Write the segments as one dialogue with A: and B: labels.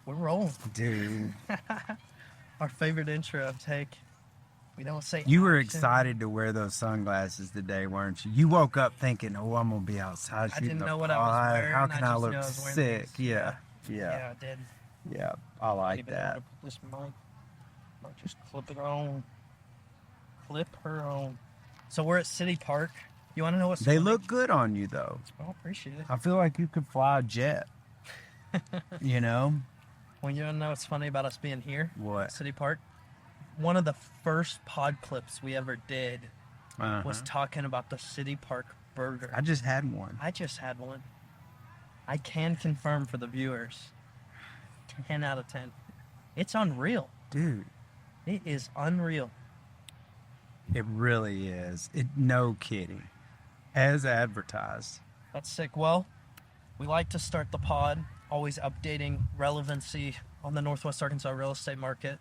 A: We're rolling.
B: Dude.
A: Our favorite intro, take. We don't say
B: You were
A: action.
B: excited to wear those sunglasses today, weren't you? You woke up thinking, oh, I'm going to be outside
A: I
B: shooting
A: didn't
B: the
A: know what I was
B: pod.
A: wearing.
B: How can I
A: just
B: look
A: knew I was wearing
B: sick?
A: these.
B: Yeah.
A: Yeah, I did.
B: Yeah, I like
A: Maybe
B: that.
A: I put this mic. Might just clip it on. Clip her on. So we're at City Park. You want to know what's
B: They
A: funny?
B: look good on you, though.
A: I appreciate it.
B: I feel like you could fly a jet. You know?
A: Well, you want to know what's funny about us being here?
B: What?
A: City Park. One of the first pod clips we ever did was talking about the City Park burger.
B: I just had one.
A: I just had one. I can confirm for the viewers. 10 out of 10. It's unreal.
B: Dude.
A: It is unreal.
B: It really is. No kidding. As advertised.
A: That's sick. Well, we like to start the pod always updating relevancy on the Northwest Arkansas real estate market.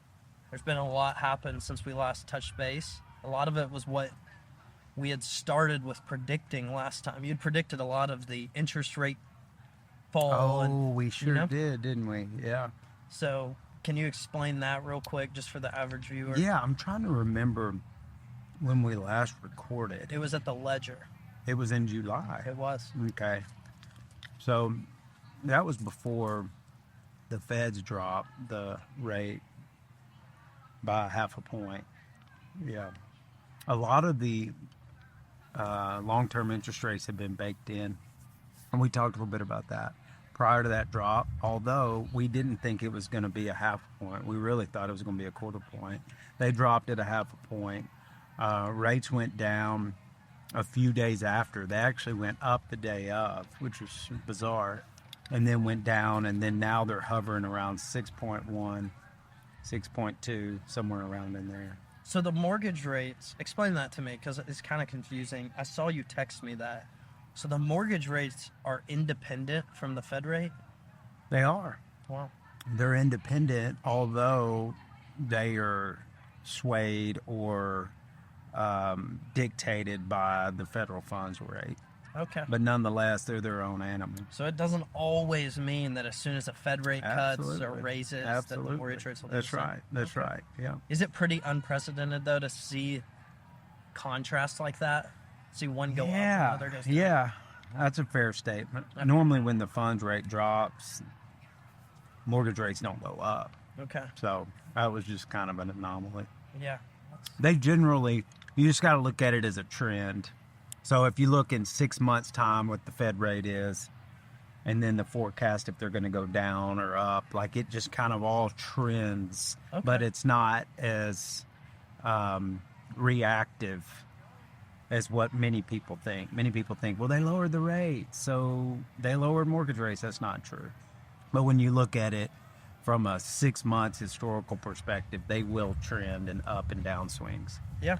A: There's been a lot happened since we last touched base. A lot of it was what we had started with predicting last time. You'd predicted a lot of the interest rate fall.
B: Oh, we sure did, didn't we? Yeah.
A: So can you explain that real quick just for the average viewer?
B: Yeah, I'm trying to remember when we last recorded.
A: It was at the Ledger.
B: It was in July.
A: It was.
B: Okay. So that was before the feds dropped the rate by 0.5 point. Yeah. A lot of the long-term interest rates have been baked in. And we talked a little bit about that prior to that drop, although we didn't think it was going to be a 0.5 point. We really thought it was going to be a 1/4 point. They dropped it 0.5 point. Rates went down a few days after. They actually went up the day of, which was bizarre, and then went down, and then now they're hovering around 6.1, 6.2, somewhere around in there.
A: So the mortgage rates, explain that to me because it's kind of confusing. I saw you text me that. So the mortgage rates are independent from the Fed rate?
B: They are.
A: Wow.
B: They're independent, although they are swayed or dictated by the federal funds rate.
A: Okay.
B: But nonetheless, they're their own animal.
A: So it doesn't always mean that as soon as the Fed rate cuts or raises, that the
B: Absolutely.
A: mortgage rates will
B: That's right. That's right. Yeah.
A: Is it pretty unprecedented, though, to see contrast like that? See one go up and another goes down?
B: Yeah. That's a fair statement. Normally when the funds rate drops, mortgage rates don't go up.
A: Okay.
B: So that was just kind of an anomaly.
A: Yeah.
B: They generally, you just got to look at it as a trend. So if you look in 6 months' time what the Fed rate is, and then the forecast if they're going to go down or up, like it just kind of all trends.
A: Okay.
B: But it's not as reactive as what many people think. Many people think, well, they lowered the rate, so they lowered mortgage rates. That's not true. But when you look at it from a 6 months historical perspective, they will trend in up and down swings.
A: Yeah.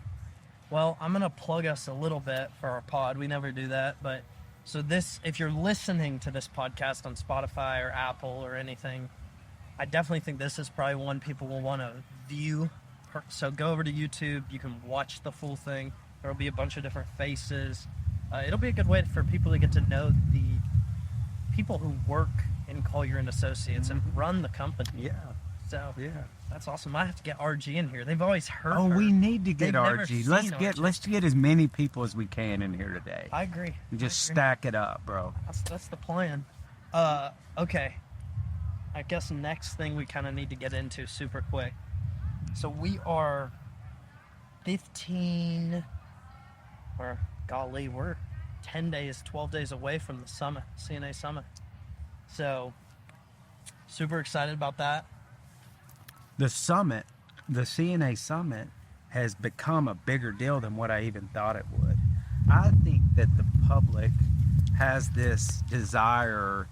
A: Well, I'm going to plug us a little bit for our pod. We never do that. But so this, if you're listening to this podcast on Spotify or Apple or anything, I definitely think this is probably one people will want to view. So go over to YouTube. You can watch the full thing. There will be a bunch of different faces. It'll be a good way for people to get to know the people who work in Collier and Associates and run the company.
B: Yeah.
A: So
B: Yeah.
A: that's awesome. I have to get RG in here. They've always heard
B: Oh,
A: her.
B: we need to
A: They've
B: get
A: never
B: RG.
A: seen RG.
B: Let's get as many people as we can in here today.
A: I agree.
B: And just
A: I agree.
B: stack it up, bro.
A: That's the plan. Okay. I guess next thing we kind of need to get into super quick. So we are 15, or golly, we're 10 days, 12 days away from the summit, CNA summit. So super excited about that.
B: The summit, the CNA summit, has become a bigger deal than what I even thought it would. I think that the public has this desire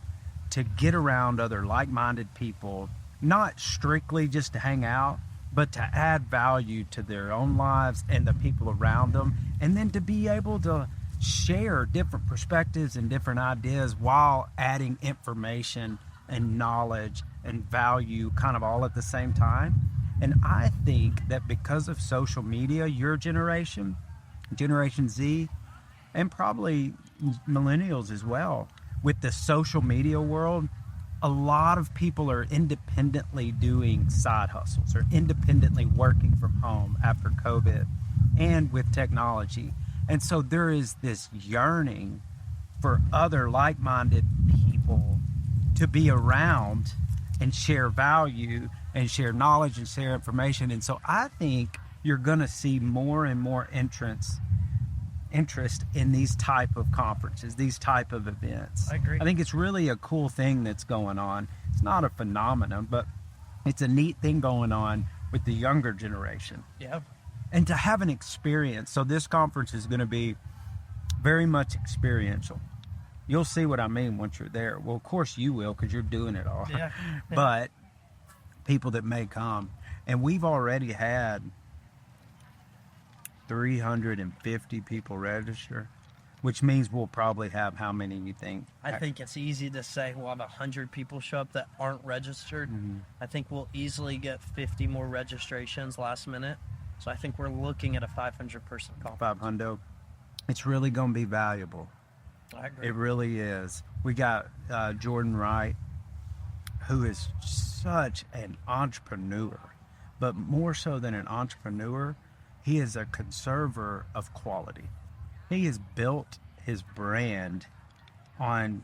B: to get around other like-minded people, not strictly just to hang out, but to add value to their own lives and the people around them, and then to be able to share different perspectives and different ideas while adding information and knowledge and value kind of all at the same time. And I think that because of social media, your generation, Generation Z, and probably millennials as well, with the social media world, a lot of people are independently doing side hustles or independently working from home after COVID and with technology. And so there is this yearning for other like-minded people to be around and share value and share knowledge and share information. And so I think you're going to see more and more interest in these type of conferences, these type of events.
A: I agree.
B: I think it's really a cool thing that's going on. It's not a phenomenon, but it's a neat thing going on with the younger generation.
A: Yeah.
B: And to have an experience. So this conference is going to be very much experiential. You'll see what I mean once you're there. Well, of course you will, because you're doing it all.
A: Yeah.
B: But people that may come, and we've already had 350 people register, which means we'll probably have how many you think?
A: I think it's easy to say we'll have 100 people show up that aren't registered.
B: Mhm.
A: I think we'll easily get 50 more registrations last minute. So I think we're looking at a 500-person conference.
B: 500. It's really going to be valuable.
A: I agree.
B: It really is. We got Jordan Wright, who is such an entrepreneur, but more so than an entrepreneur, he is a conserver of quality. He has built his brand on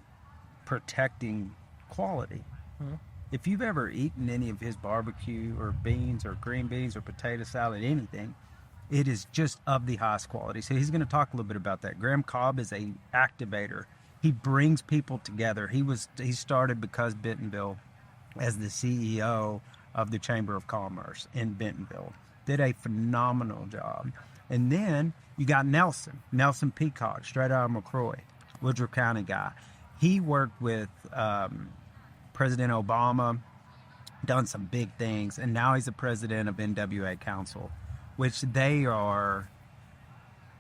B: protecting quality.
A: Mhm.
B: If you've ever eaten any of his barbecue or beans or green beans or potato salad, anything, it is just of the highest quality. So he's going to talk a little bit about that. Graham Cobb is a activator. He brings people together. He started because Bentonville as the CEO of the Chamber of Commerce in Bentonville. Did a phenomenal job. And then you got Nelson Peacock, straight out of McCrory, Woodruff County guy. He worked with President Obama, done some big things, and now he's the president of NWA Council, which they are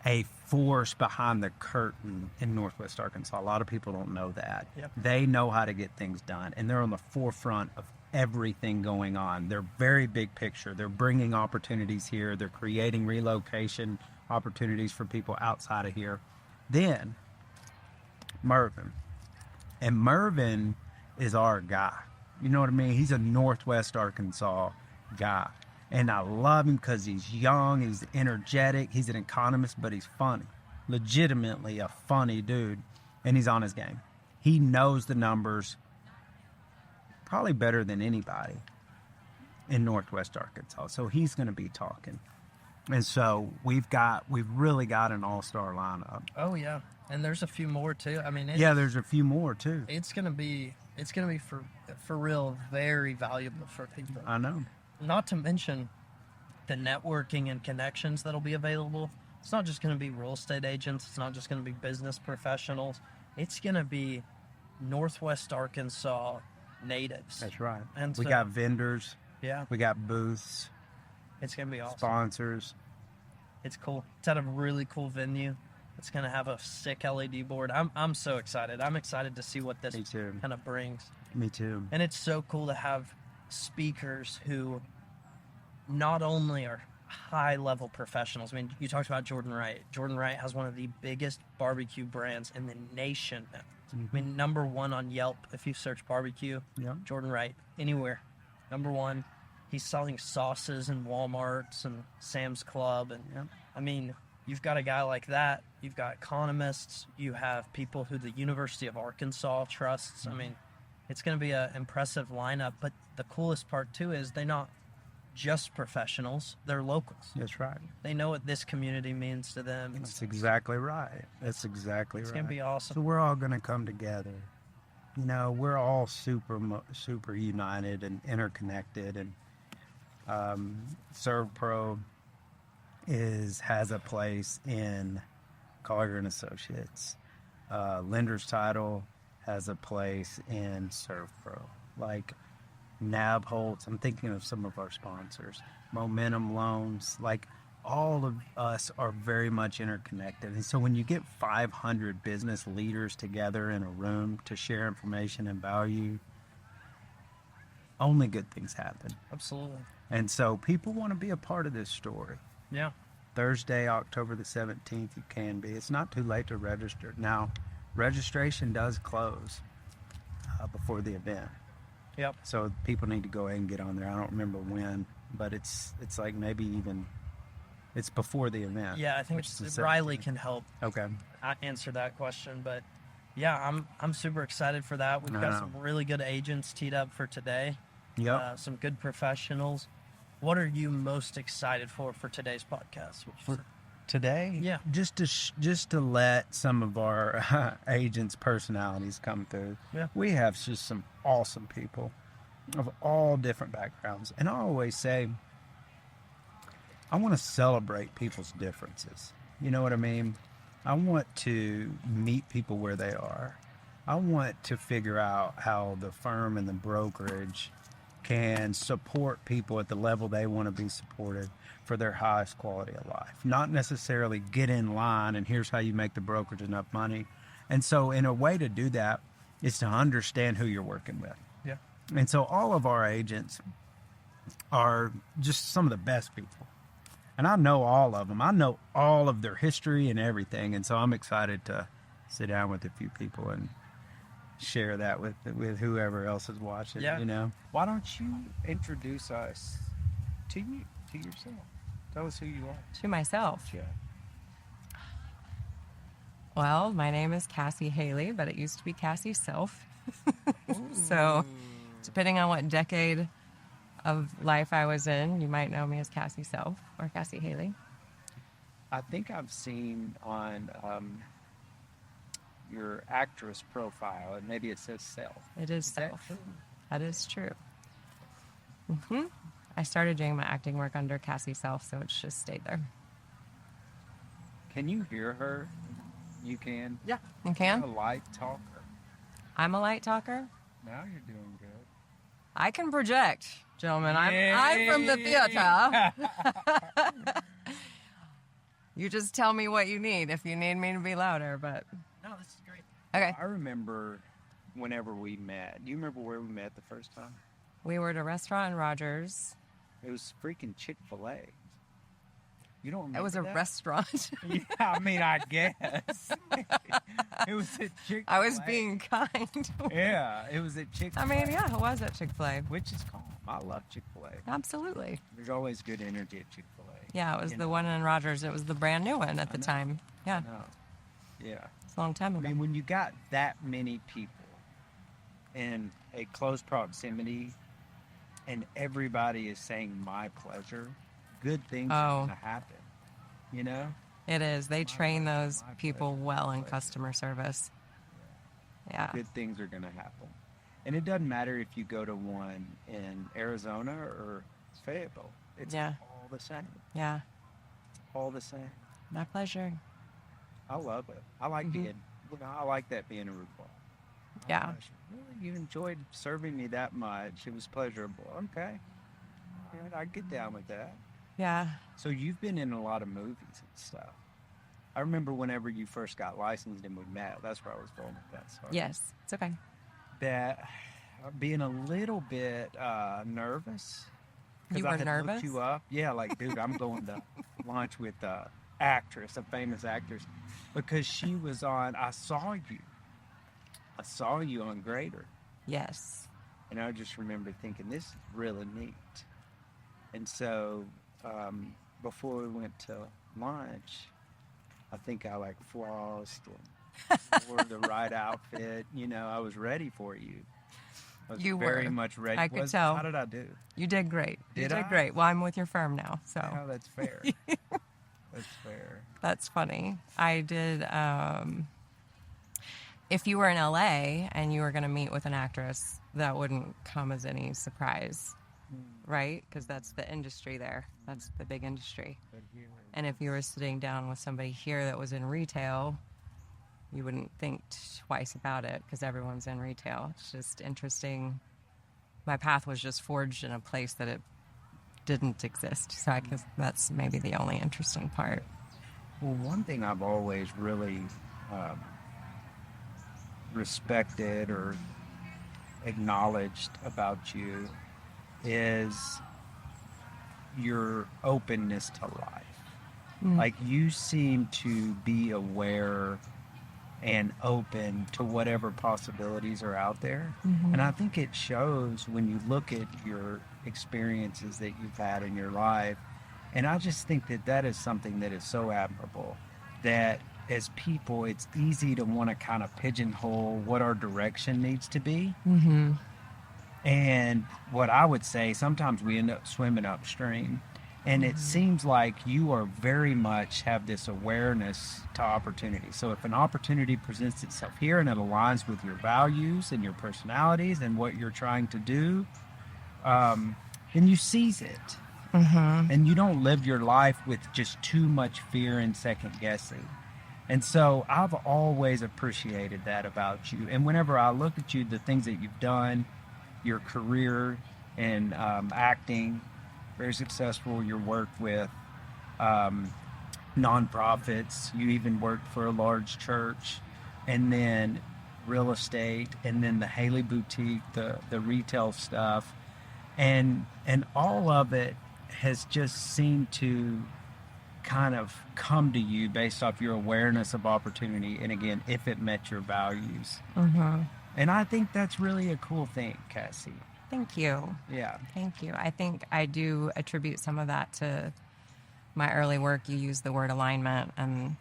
B: a force behind the curtain in Northwest Arkansas. A lot of people don't know that.
A: Yep.
B: They know how to get things done, and they're on the forefront of everything going on. They're very big picture. They're bringing opportunities here. They're creating relocation opportunities for people outside of here. Then Mervin. And Mervin is our guy. You know what I mean? He's a Northwest Arkansas guy. And I love him because he's young, he's energetic, he's an economist, but he's funny. Legitimately a funny dude. And he's on his game. He knows the numbers probably better than anybody in Northwest Arkansas. So he's going to be talking. And so we've really got an all-star lineup.
A: Oh yeah, and there's a few more too. I mean,
B: There's a few more too.
A: it's gonna be for real very valuable for people.
B: I know.
A: Not to mention the networking and connections that'll be available. It's not just going to be real estate agents. It's not just going to be business professionals. It's going to be Northwest Arkansas natives.
B: That's right.
A: And
B: We
A: so-
B: got vendors.
A: Yeah,
B: We got booths,
A: it's going to be awesome.
B: sponsors.
A: It's cool. It's at a really cool venue. It's going to have a sick LED board. I'm so excited. I'm excited to see what this
B: Me too.
A: kind of brings.
B: Me too.
A: And it's so cool to have speakers who not only are high-level professionals. I mean, you talked about Jordan Wright. Jordan Wright has one of the biggest barbecue brands in the nation. I mean, number one on Yelp. If you search barbecue,
B: Yeah.
A: Jordan Wright, anywhere. Number one. He's selling sauces in Walmarts and Sam's Club. And,
B: Yep.
A: I mean, you've got a guy like that. You've got economists. You have people who the University of Arkansas trusts. I mean, it's going to be an impressive lineup. But the coolest part, too, is they're not just professionals. They're locals.
B: That's right.
A: They know what this community means to them.
B: That's exactly right. That's exactly
A: It's
B: right.
A: going to be awesome.
B: So we're all going to come together. You know, we're all super united and interconnected. And ServPro has a place in Collier and Associates. Lender's Title has a place in ServPro. Like NAB Holtz, I'm thinking of some of our sponsors. Momentum Loans, like all of us are very much interconnected. And so when you get 500 business leaders together in a room to share information and value, only good things happen.
A: Absolutely.
B: And so people want to be a part of this story.
A: Yeah.
B: Thursday, October the 17th, you can be. It's not too late to register. Now, registration does close before the event.
A: Yep.
B: So people need to go ahead and get on there. I don't remember when, but it's like maybe even it's before the event.
A: Yeah, I think
B: which is the
A: Riley
B: 17th.
A: can help
B: Okay.
A: answer that question. But yeah, I'm super excited for that. We've got some really good agents teed up for today.
B: Yep.
A: Some good professionals. What are you most excited for today's podcast?
B: Today,
A: Yeah.
B: just to let some of our agents' personalities come through.
A: Yeah.
B: We have just some awesome people of all different backgrounds, and I always say, I want to celebrate people's differences. You know what I mean? I want to meet people where they are. I want to figure out how the firm and the brokerage can support people at the level they want to be supported for their highest quality of life. Not necessarily get in line and here's how you make the brokerage enough money. And so in a way to do that is to understand who you're working with.
A: Yeah.
B: And so all of our agents are just some of the best people. And I know all of them. I know all of their history and everything. And so I'm excited to sit down with a few people and share that with whoever else is watching.
A: Yeah.
B: You know, why don't you introduce us to you, to yourself? Tell us who you are.
C: To myself.
B: Yeah.
C: Well, my name is Cassie Haley, but it used to be Cassie Self. So, depending on what decade of life I was in, you might know me as Cassie Self or Cassie Haley.
B: I think I've seen on your actress profile, and maybe it says Self.
C: It is
B: that
C: Self.
B: true?
C: That is true. I started doing my acting work under Cassie Self, so it's just stayed there.
B: Can you hear her? You can?
C: Yeah. You
B: You're
C: can?
B: a light talker.
C: I'm a light talker.
B: Now you're doing good.
C: I can project, gentlemen. I'm from the theater. You just tell me what you need if you need me to be louder, but
A: No, this is great.
C: okay.
B: I remember whenever we met. Do you remember where we met the first time?
C: We were at a restaurant in Rogers.
B: It was freaking Chick-fil-A. You don't remember
C: It was a
B: that?
C: restaurant.
B: Yeah, I mean, I guess. It was at Chick-fil-A.
C: I was being kind.
B: Yeah, it was at Chick-fil-A.
C: I mean, yeah, it was at Chick-fil-A.
B: Which is calm. I love Chick-fil-A.
C: Absolutely.
B: There's always good energy at Chick-fil-A.
C: Yeah, it was
B: You
C: the
B: know?
C: one in Rogers. It was the brand new one at the
B: know.
C: time. Yeah,
B: No. Yeah.
C: it's a long time
B: I
C: ago.
B: mean, when you got that many people in a close proximity and everybody is saying my pleasure, good things are
C: Oh.
B: going to happen. You know?
C: It is. They train those
B: my
C: people
B: pleasure,
C: well
B: my
C: in
B: pleasure.
C: customer service. Yeah.
B: Good things are going to happen. And it doesn't matter if you go to one in Arizona or Fayetteville. It's
C: Yeah.
B: all the same.
C: Yeah.
B: All the same.
C: My pleasure.
B: I love it. I like
C: Mhm.
B: being, I like that being a RuPaul. Oh,
C: Yeah.
B: gosh, really? You enjoyed serving me that much. It was pleasurable. Okay. All right, I get down with that.
C: Yeah.
B: So you've been in a lot of movies and stuff. I remember whenever you first got licensed and we met. That's where I was going with that. Sorry.
C: Yes. It's okay.
B: That being a little bit nervous. 'Cause
C: You
B: I
C: were
B: had
C: nervous?
B: looked you up. Yeah, like, dude, I'm going to lunch with actress, a famous actress, because she was on. I saw you on Grader,
C: Yes.
B: and I just remember thinking this is really neat. And so before we went to lunch, I think I like flossed and wore the right outfit. You know, I was ready for you. I was
C: You
B: very
C: were.
B: much ready.
C: I could tell.
B: How did I do?
C: You did great. You
B: Did
C: did
B: I?
C: great. Well, I'm with your firm now, so
B: Oh, that's fair. That's fair.
C: that's funny. I did. If you were in LA and you were going to meet with an actress, that wouldn't come as any surprise, right? Because that's the industry there. That's the big industry.
B: But here,
C: And if you were sitting down with somebody here that was in retail, you wouldn't think twice about it because everyone's in retail. It's just interesting. My path was just forged in a place that it didn't exist. So I guess that's maybe the only interesting part.
B: well, one thing I've always really respected or acknowledged about you is your openness to life. Like, you seem to be aware and open to whatever possibilities are out there.
C: Mhm.
B: And I think it shows when you look at your experiences that you've had in your life. And I just think that that is something that is so admirable, that as people, it's easy to want to kind of pigeonhole what our direction needs to be.
C: Mhm.
B: And what I would say, sometimes we end up swimming upstream. And it seems like you are very much have this awareness to opportunity. So if an opportunity presents itself here and it aligns with your values and your personalities and what you're trying to do, then you seize it.
C: Mhm.
B: And you don't live your life with just too much fear and second guessing. And so I've always appreciated that about you. And whenever I look at you, the things that you've done, your career in acting, very successful, your work with um, nonprofits, you even worked for a large church, and then real estate, and then the Haley Boutique, the retail stuff, and all of it has just seemed to kind of come to you based off your awareness of opportunity, and again, if it met your values.
C: Mhm.
B: And I think that's really a cool thing, Cassie.
C: Thank you.
B: Yeah.
C: Thank you. I think I do attribute some of that to my early work. You used the word alignment. And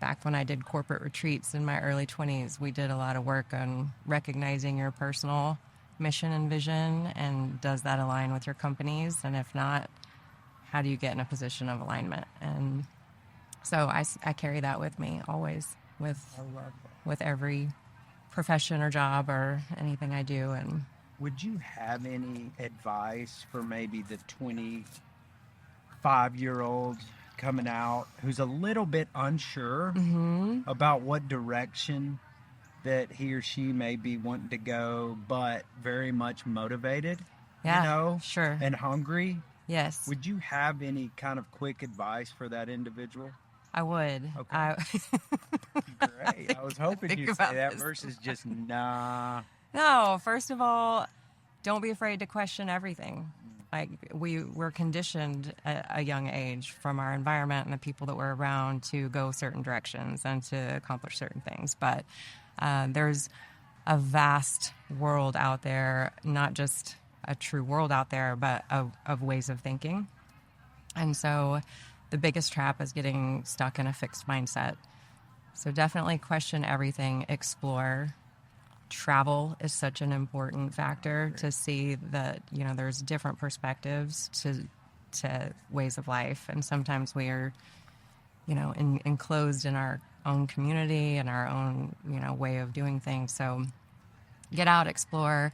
C: back when I did corporate retreats in my early 20s, we did a lot of work on recognizing your personal mission and vision. And does that align with your company's? And if not, how do you get in a position of alignment? And so I carry that with me always
B: I love that.
C: with every profession or job or anything I do. And
B: Would you have any advice for maybe the 25-year-old coming out who's a little bit unsure about what direction that he or she may be wanting to go, but very much motivated,
C: yeah,
B: you know,
C: sure.
B: and hungry?
C: Yes,
B: Would you have any kind of quick advice for that individual?
C: I would.
B: Okay. Great. I was hoping
C: think
B: you'd say
C: about
B: that
C: this.
B: versus just nah.
C: No, first of all, don't be afraid to question everything. Like we're conditioned at a young age from our environment and the people that we're around to go certain directions and to accomplish certain things. But there's a vast world out there, not just a true world out there, but of ways of thinking. And so the biggest trap is getting stuck in a fixed mindset. So definitely question everything, explore. Travel is such an important factor to see that, you know, there's different perspectives to ways of life. And sometimes we are, you know, enclosed in our own community and our own, you know, way of doing things. So get out, explore,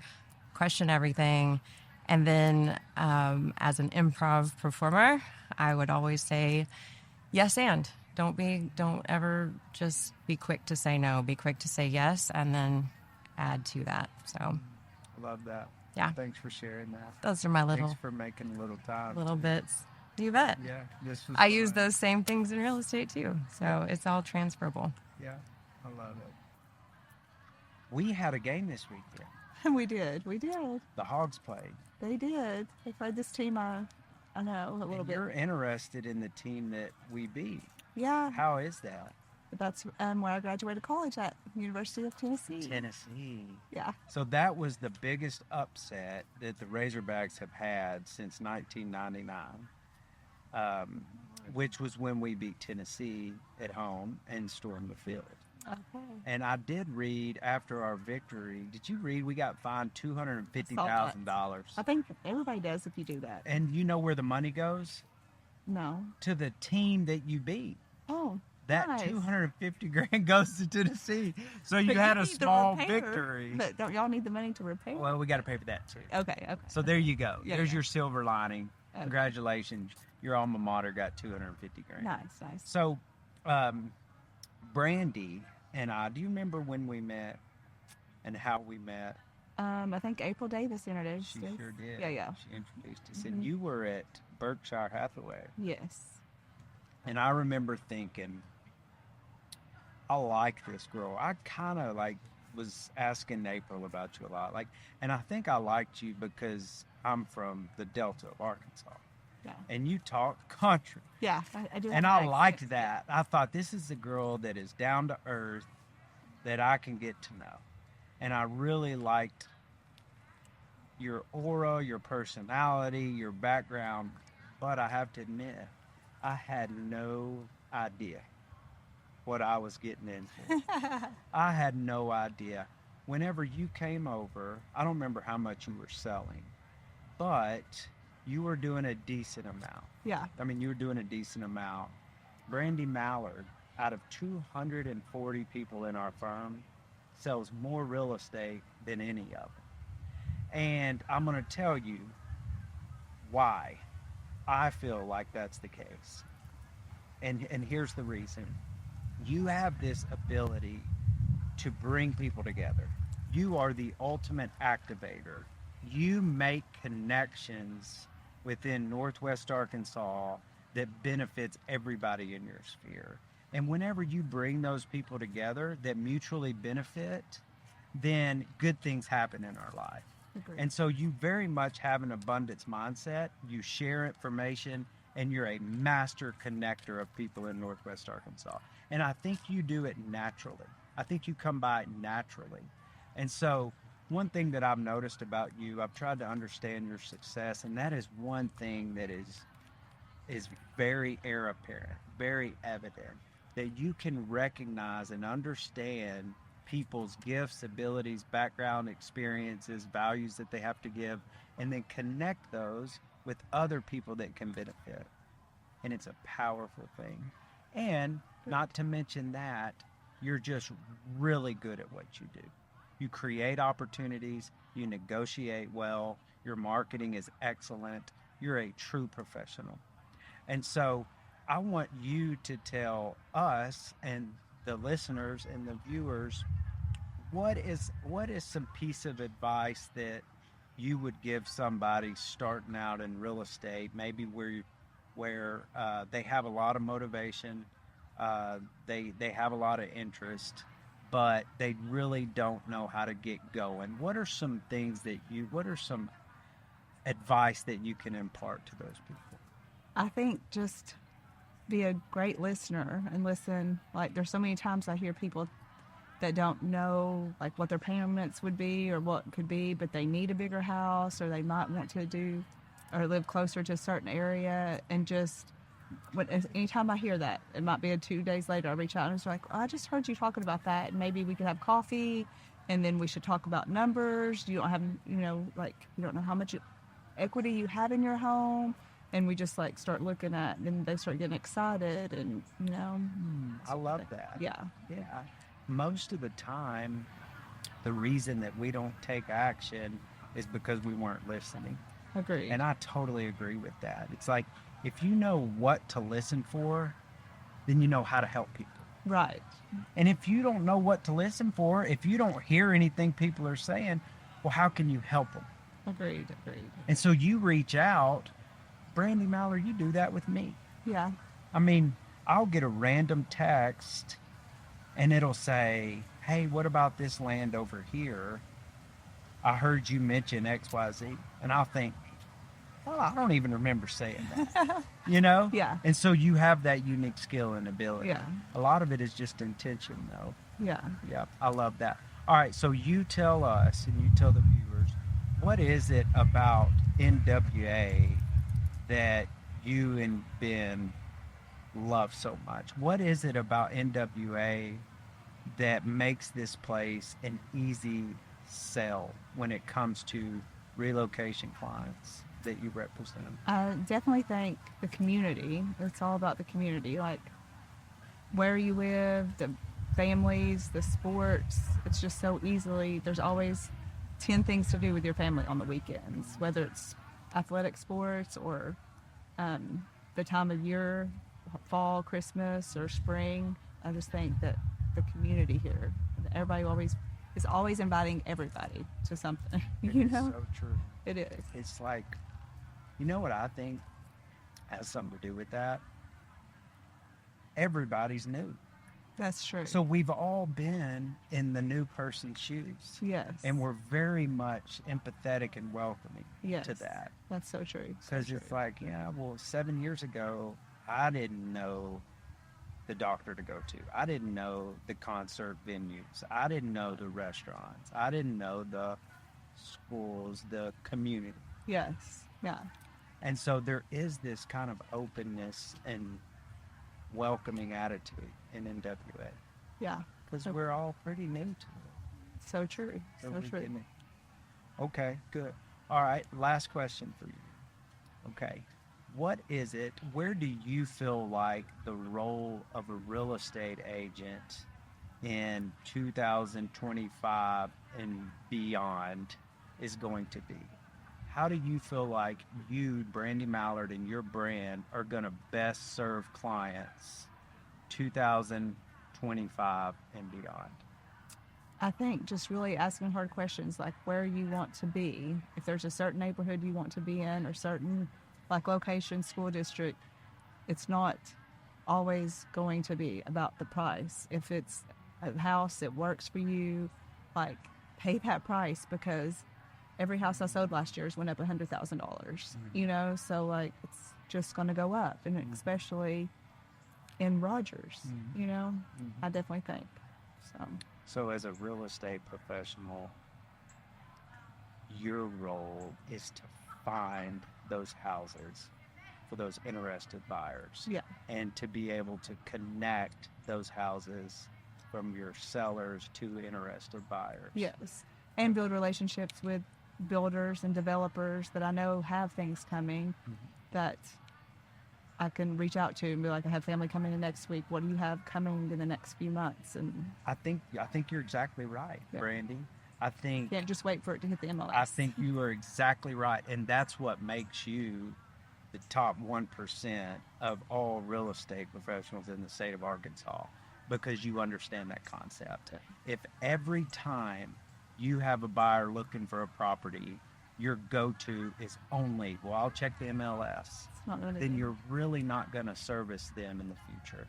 C: question everything. And then as an improv performer, I would always say yes and. Don't ever just be quick to say no. Be quick to say yes and then add to that. So
B: Love that.
C: Yeah.
B: Thanks for sharing that.
C: those are my
B: Thanks
C: little
B: for making a little time.
C: bits. You bet.
B: Yeah, this was
C: I use
B: fun.
C: those same things in real estate too. So it's all transferable.
B: Yeah, I love it. We had a game this weekend.
D: We did.
B: The Hogs played.
D: They did. They played this team I know a little
B: And
D: bit.
B: you're interested in the team that we beat.
D: Yeah.
B: How is that?
D: That's where I graduated college at, University of Tennessee.
B: Tennessee.
D: Yeah.
B: So that was the biggest upset that the Razorbacks have had since 1999, which was when we beat Tennessee at home and stormed the field.
D: Okay.
B: And I did read after our victory. Did you read we got fined $250,000?
D: I think everybody does if you do that.
B: And you know where the money goes?
D: No.
B: To the team that you beat.
D: Oh.
B: That
D: nice.
B: $250,000 goes to Tennessee. So you
D: But
B: had a
D: need the
B: small
D: repair,
B: victory.
D: But don't y'all need the money to repair?
B: Well, we got to pay for that too.
D: Okay.
B: So there you go.
D: Yeah,
B: There's
D: yeah.
B: your silver lining.
D: Okay.
B: Congratulations. Your alma mater got $250,000.
D: Nice.
B: So, Brandy and I, do you remember when we met and how we met?
D: I think April Davis introduced
B: She
D: us.
B: sure did.
D: Yeah.
B: She introduced us. And you were at Berkshire Hathaway.
D: Yes.
B: And I remember thinking, I like this girl. I kind of was asking April about you a lot. And I think I liked you because I'm from the Delta of Arkansas.
D: Yeah.
B: and you talked country.
D: Yeah, I do.
B: And
D: have
B: I
D: an
B: liked
D: accent.
B: that. I thought this is a girl that is down to earth that I can get to know. And I really liked your aura, your personality, your background. But I have to admit, I had no idea what I was getting into. I had no idea. Whenever you came over, I don't remember how much you were selling, but you were doing a decent amount.
D: Yeah.
B: I mean, you were doing a decent amount. Brandy Mallard, out of 240 people in our firm, sells more real estate than any of them. And I'm going to tell you why I feel like that's the case. And here's the reason. You have this ability to bring people together. You are the ultimate activator. You make connections within Northwest Arkansas that benefits everybody in your sphere. And whenever you bring those people together that mutually benefit, then good things happen in our life.
D: Agreed.
B: And so you very much have an abundance mindset. You share information, and you're a master connector of people in Northwest Arkansas. And I think you do it naturally. I think you come by it naturally. And so one thing that I've noticed about you, I've tried to understand your success, and that is one thing that is very apparent, very evident, that you can recognize and understand people's gifts, abilities, background, experiences, values that they have to give, and then connect those with other people that can benefit. And it's a powerful thing. And not to mention that, you're just really good at what you do. You create opportunities, you negotiate well, your marketing is excellent, you're a true professional. And so I want you to tell us and the listeners and the viewers, what is some piece of advice that you would give somebody starting out in real estate, maybe where they have a lot of motivation, they have a lot of interest, but they really don't know how to get going? What are some advice that you can impart to those people?
D: I think just be a great listener and listen. Like, there's so many times I hear people that don't know like what their payments would be or what could be, but they need a bigger house, or they might want to do or live closer to a certain area. And just anytime I hear that, it might be 2 days later, I reach out and it's like, oh, I just heard you talking about that, and maybe we could have coffee, and then we should talk about numbers. You don't have, like, you don't know how much equity you have in your home. And we just like start looking at, and they start getting excited, and
B: I love that.
D: Yeah.
B: Yeah. Most of the time, the reason that we don't take action is because we weren't listening.
D: Agreed.
B: And I totally agree with that. It's like, if you know what to listen for, then you know how to help people.
D: Right.
B: And if you don't know what to listen for, if you don't hear anything people are saying, well, how can you help them?
D: Agreed.
B: And so you reach out. Brandy Mallard, you do that with me.
D: Yeah.
B: I mean, I'll get a random text and it'll say, hey, what about this land over here? I heard you mention XYZ. And I'll think, well, I don't even remember saying that.
D: Yeah.
B: And so you have that unique skill and ability.
D: Yeah.
B: A lot of it is just intention, though.
D: Yeah.
B: Yeah, I love that. All right, so you tell us and you tell the viewers, what is it about NWA that you and Ben love so much? What is it about NWA that makes this place an easy sell when it comes to relocation clients that you represent?
D: I definitely think the community. It's all about the community, like where you live, the families, the sports. It's just so easily. There's always 10 things to do with your family on the weekends, whether it's athletic sports or the time of year, fall, Christmas, or spring. I just think that the community here, everybody is always inviting everybody to something.
B: It is so true.
D: It is.
B: It's like, you know what I think has something to do with that? Everybody's new.
D: That's true.
B: So we've all been in the new person's shoes.
D: yes.
B: And we're very much empathetic and welcoming
D: yes.
B: to that.
D: That's so true. So
B: Because
D: true.
B: it's like, yeah, well, 7 years ago, I didn't know the doctor to go to. I didn't know the concert venues. I didn't know the restaurants. I didn't know the schools, the community.
D: Yes. Yeah.
B: And so there is this kind of openness and welcoming attitude in NWA
D: Yeah.
B: because
D: So-
B: we're all pretty new to it.
D: So true. So
B: we
D: true.
B: can- Okay, good. All right, last question for you. Okay, what is it, where do you feel like the role of a real estate agent in 2025 and beyond is going to be? How do you feel like you, Brandy Mallard, and your brand are going to best serve clients 2025 and beyond?
D: I think just really asking hard questions like where you want to be. If there's a certain neighborhood you want to be in or certain like location, school district, it's not always going to be about the price. If it's a house that works for you, like pay that price because every house I sold last year's went up $100,000, you know? So like it's just going to go up. And especially in Rogers, you know, I definitely think so.
B: So as a real estate professional, your role is to find those houses for those interested buyers
D: Yeah.
B: and to be able to connect those houses from your sellers to interested buyers.
D: Yes. And build relationships with builders and developers that I know have things coming that I can reach out to and be like, I have family coming in next week. What do you have coming in the next few months? And
B: I think you're exactly right,
D: Yeah.
B: Brandy. I think
D: can't just wait for it to hit the MLS.
B: I think you are exactly right. And that's what makes you the top 1% of all real estate professionals in the state of Arkansas because you understand that concept. If every time you have a buyer looking for a property, your go-to is only, well, I'll check the MLS,
D: it's not going to
B: then you're really not going to service them in the future.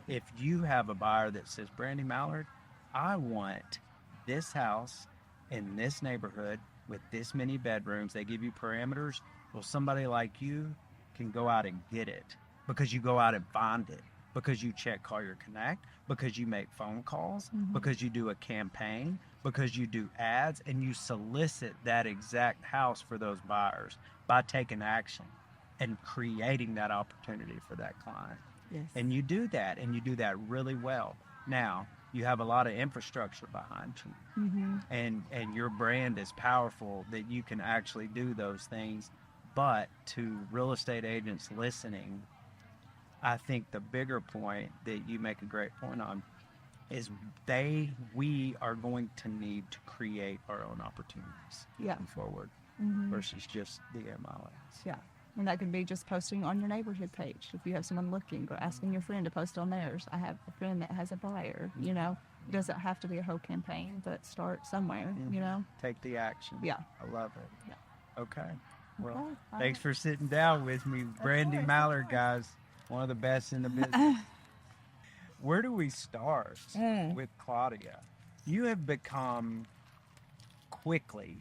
B: If you have a buyer that says, Brandy Mallard, I want this house in this neighborhood with this many bedrooms, they give you parameters, well, somebody like you can go out and get it because you go out and find it, because you check Collier Connect, because you make phone calls, because you do a campaign, because you do ads, and you solicit that exact house for those buyers by taking action and creating that opportunity for that client.
D: Yes.
B: And you do that, and you do that really well. Now, you have a lot of infrastructure behind you, and your brand is powerful that you can actually do those things. But to real estate agents listening, I think the bigger point that you make a great point on is we are going to need to create our own opportunities
D: Yeah.
B: moving forward versus just the MLS.
D: Yeah. And that could be just posting on your neighborhood page. If you have someone looking or asking your friend to post on theirs. I have a friend that has a buyer, you know. It doesn't have to be a whole campaign, but start somewhere, you know.
B: Take the action.
D: Yeah.
B: I love it.
D: Yeah.
B: Okay. Well,
D: Okay. All
B: thanks
D: right.
B: for sitting down with me. Brandy
D: course,
B: Mallard, guys. One of the best in the business. Where do we start with Claudia? You have become quickly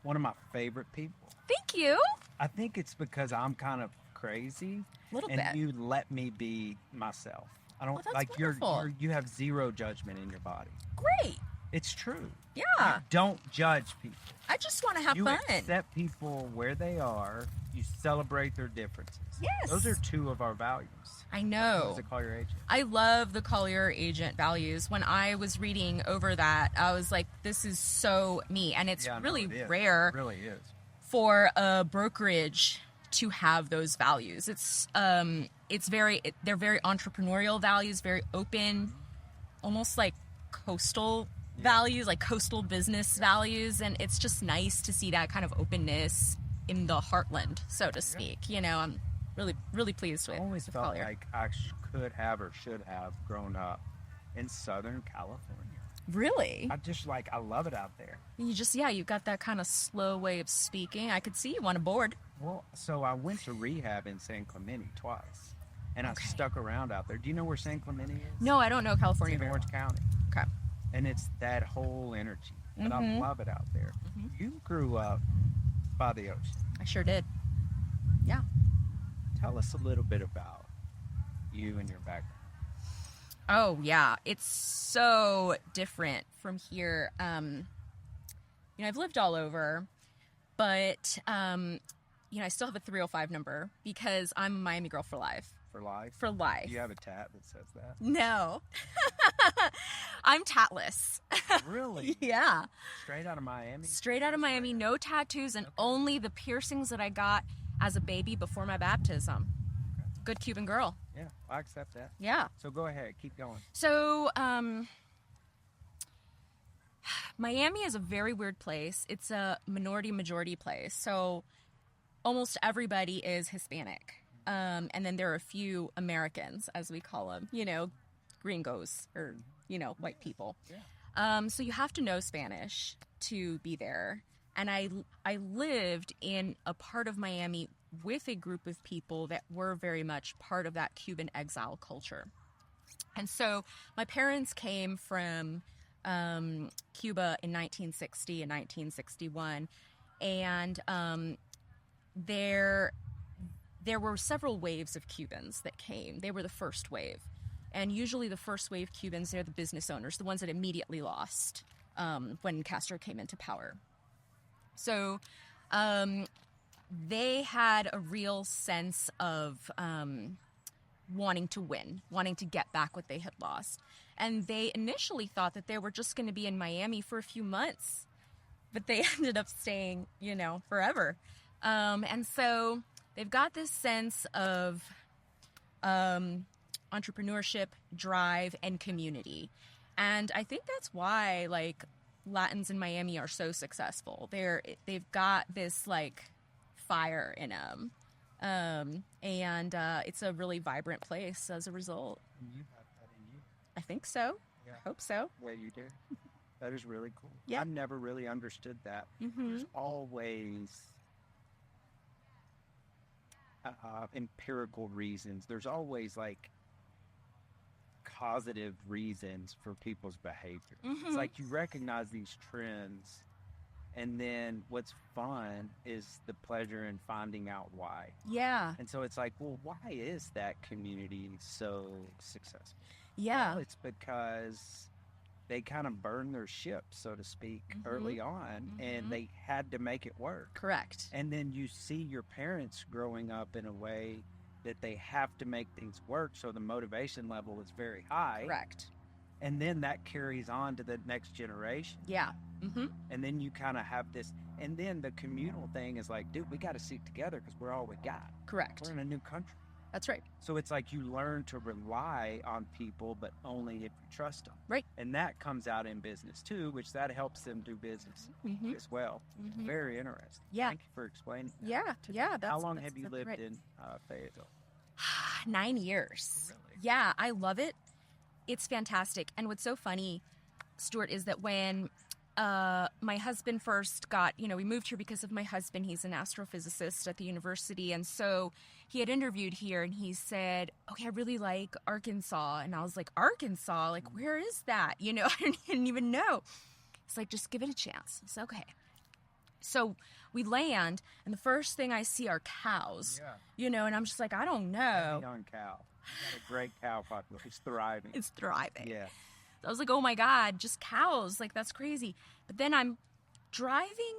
B: one of my favorite people.
E: Thank you.
B: I think it's because I'm kind of crazy,
E: Little
B: and
E: bit.
B: you let me be myself. I don't
E: Oh, that's
B: like
E: wonderful.
B: you have zero judgment in your body.
E: Great.
B: It's true.
E: Yeah.
B: Don't judge people.
E: I just want to have
B: You
E: fun.
B: accept people where they are. You celebrate their differences.
E: Yes.
B: Those are two of our values.
E: I know.
B: As a Collier agent.
E: I love the Collier agent values. When I was reading over that, I was like, this is so me. And it's
B: Yeah, I know
E: really
B: it is.
E: rare
B: It really is.
E: for a brokerage to have those values. They're very entrepreneurial values, very open, almost like coastal values, like coastal business values. And it's just nice to see that kind of openness in the heartland, so to speak. You know, I'm really, really pleased with,
B: I always
E: with
B: felt
E: Collier.
B: like I could have or should have grown up in Southern California.
E: Really?
B: I love it out there.
E: You've got that kind of slow way of speaking. I could see you on a board.
B: Well, so I went to rehab in San Clemente twice. and I
E: Okay.
B: stuck around out there. Do you know where San Clemente is?
E: No, I don't know
B: It's
E: California
B: in
E: very well.
B: Orange County.
E: Okay.
B: And it's that whole energy. But I
E: Mhm.
B: love it out there. You grew up by the ocean.
E: I sure did. Yeah.
B: Tell us a little bit about you and your background.
E: Oh yeah, it's so different from here. I've lived all over, but I still have a 305 number because I'm a Miami girl for life.
B: For life?
E: For life.
B: Do you have a tat that says that?
E: No, I'm tatless.
B: Really?
E: Yeah,
B: Straight out of Miami?
E: straight out of Miami, no tattoos, and only the piercings that I got as a baby before my baptism. Good Cuban girl.
B: Yeah, I accept that.
E: Yeah.
B: So go ahead, keep going.
E: So, Miami is a very weird place. It's a majority place. So, almost everybody is Hispanic. And then there are a few Americans, as we call them, gringos or, white people. So you have to know Spanish to be there. And I lived in a part of Miami with a group of people that were very much part of that Cuban exile culture. And so my parents came from Cuba in 1960 and 1961. And there were several waves of Cubans that came. They were the first wave. And usually the first wave Cubans, they're the business owners, the ones that immediately lost when Castro came into power. So they had a real sense of wanting to win, wanting to get back what they had lost. And they initially thought that they were just going to be in Miami for a few months, but they ended up staying, forever. And so they've got this sense of entrepreneurship, drive, and community. And I think that's why, Latins in Miami are so successful. They've got this, fire in them. And it's a really vibrant place as a result.
B: You have that in you.
E: I think so.
B: Yeah.
E: I hope so.
B: Yeah, you do. That is really cool.
E: Yeah.
B: I've never really understood that.
E: Mm-hmm.
B: There's always empirical reasons. There's always causative reasons for people's behavior. It's like you recognize these trends, and then what's fun is the pleasure in finding out why.
E: Yeah.
B: And so it's like, well, why is that community so successful?
E: Yeah.
B: Well, it's because they kind of burned their ship, so to speak, early on, and they had to make it work.
E: Correct.
B: And then you see your parents growing up in a way that they have to make things work, so the motivation level is very high.
E: Correct.
B: And then that carries on to the next generation.
E: Yeah. Mm-hmm.
B: And then you kind of have this, and then the communal thing is like, dude, we got to stick together because we're all we got.
E: Correct.
B: We're in a new country.
E: That's right.
B: So it's like you learn to rely on people, but only if you trust them.
E: Right.
B: And that comes out in business too, which that helps them do business
E: Mm-hmm.
B: as well.
E: Mm-hmm.
B: Very interesting.
E: Yeah.
B: Thank you for explaining that.
E: Yeah. Yeah.
B: How long have you lived
E: right.
B: in Fayetteville?
E: 9 years.
B: Really?
E: Yeah, I love it. It's fantastic. And what's so funny, Stuart, is that when my husband first got, we moved here because of my husband. He's an astrophysicist at the university. And so he had interviewed here and he said, okay, I really like Arkansas. And I was like, Arkansas? Like, where is that? I didn't even know. It's like, just give it a chance. It's okay. So we land, and the first thing I see are cows, and I'm just like, I don't know.
B: Young cow. You got a great cow population. It's thriving.
E: It's thriving.
B: Yeah.
E: I was like, oh my God, just cows. Like, that's crazy. But then I'm driving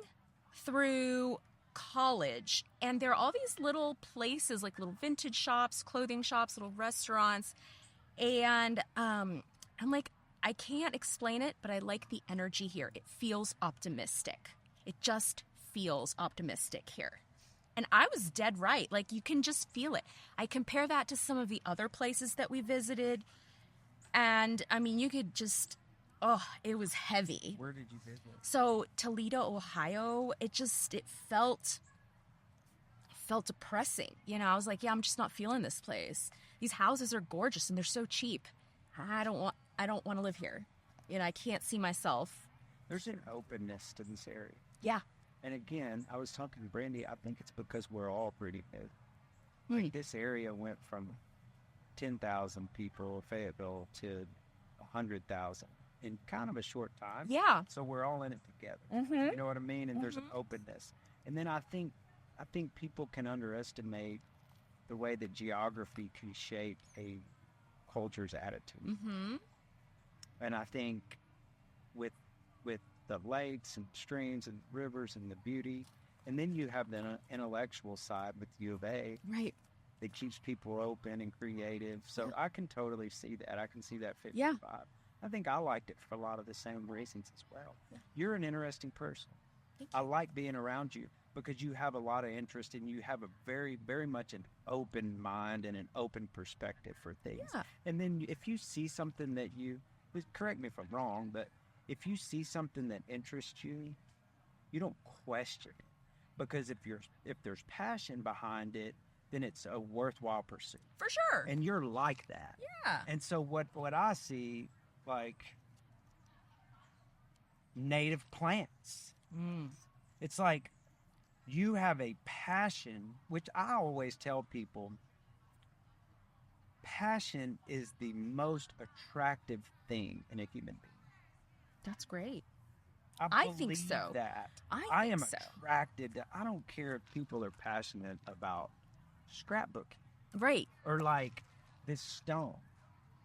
E: through college, and there are all these little places, like little vintage shops, clothing shops, little restaurants. And I'm like, I can't explain it, but I like the energy here. It feels optimistic. It just feels optimistic here. And I was dead right. Like, you can just feel it. I compare that to some of the other places that we visited. And, I mean, you could just, it was heavy.
B: Where did you visit?
E: So, Toledo, Ohio, it felt depressing. I was like, yeah, I'm just not feeling this place. These houses are gorgeous and they're so cheap. I don't want to live here. I can't see myself.
B: There's an openness to this area.
E: Yeah.
B: And again, I was talking to Brandy, I think it's because we're all pretty new. Like, this area went from 10,000 people, Fayetteville, to 100,000 in kind of a short time.
E: Yeah.
B: So we're all in it together.
E: Mhm.
B: You know what I mean? And there's an openness. And then I think people can underestimate the way that geography can shape a culture's attitude.
E: Mm-hmm.
B: And I think with the lakes and streams and rivers and the beauty, and then you have the intellectual side with U of A
E: Right.
B: that keeps people open and creative. So I can totally see that. I can see that 55.
E: Yeah.
B: I think I liked it for a lot of the same reasons as well. You're an interesting person.
E: Thank
B: I like being around you because you have a lot of interest and you have a very, very much an open mind and an open perspective for things.
E: Yeah.
B: And then if you see something that correct me if I'm wrong, but if you see something that interests you, you don't question it. Because if there's passion behind it, then it's a worthwhile pursuit.
E: For sure.
B: And you're like that.
E: Yeah.
B: And so what I see, like native plants, it's like you have a passion, which I always tell people, passion is the most attractive thing in a human being.
E: That's great.
B: I
E: think
B: believe
E: so.
B: that.
E: I
B: am
E: think so.
B: attracted to, I don't care if people are passionate about scrapbooking
E: Right.
B: or like this stone.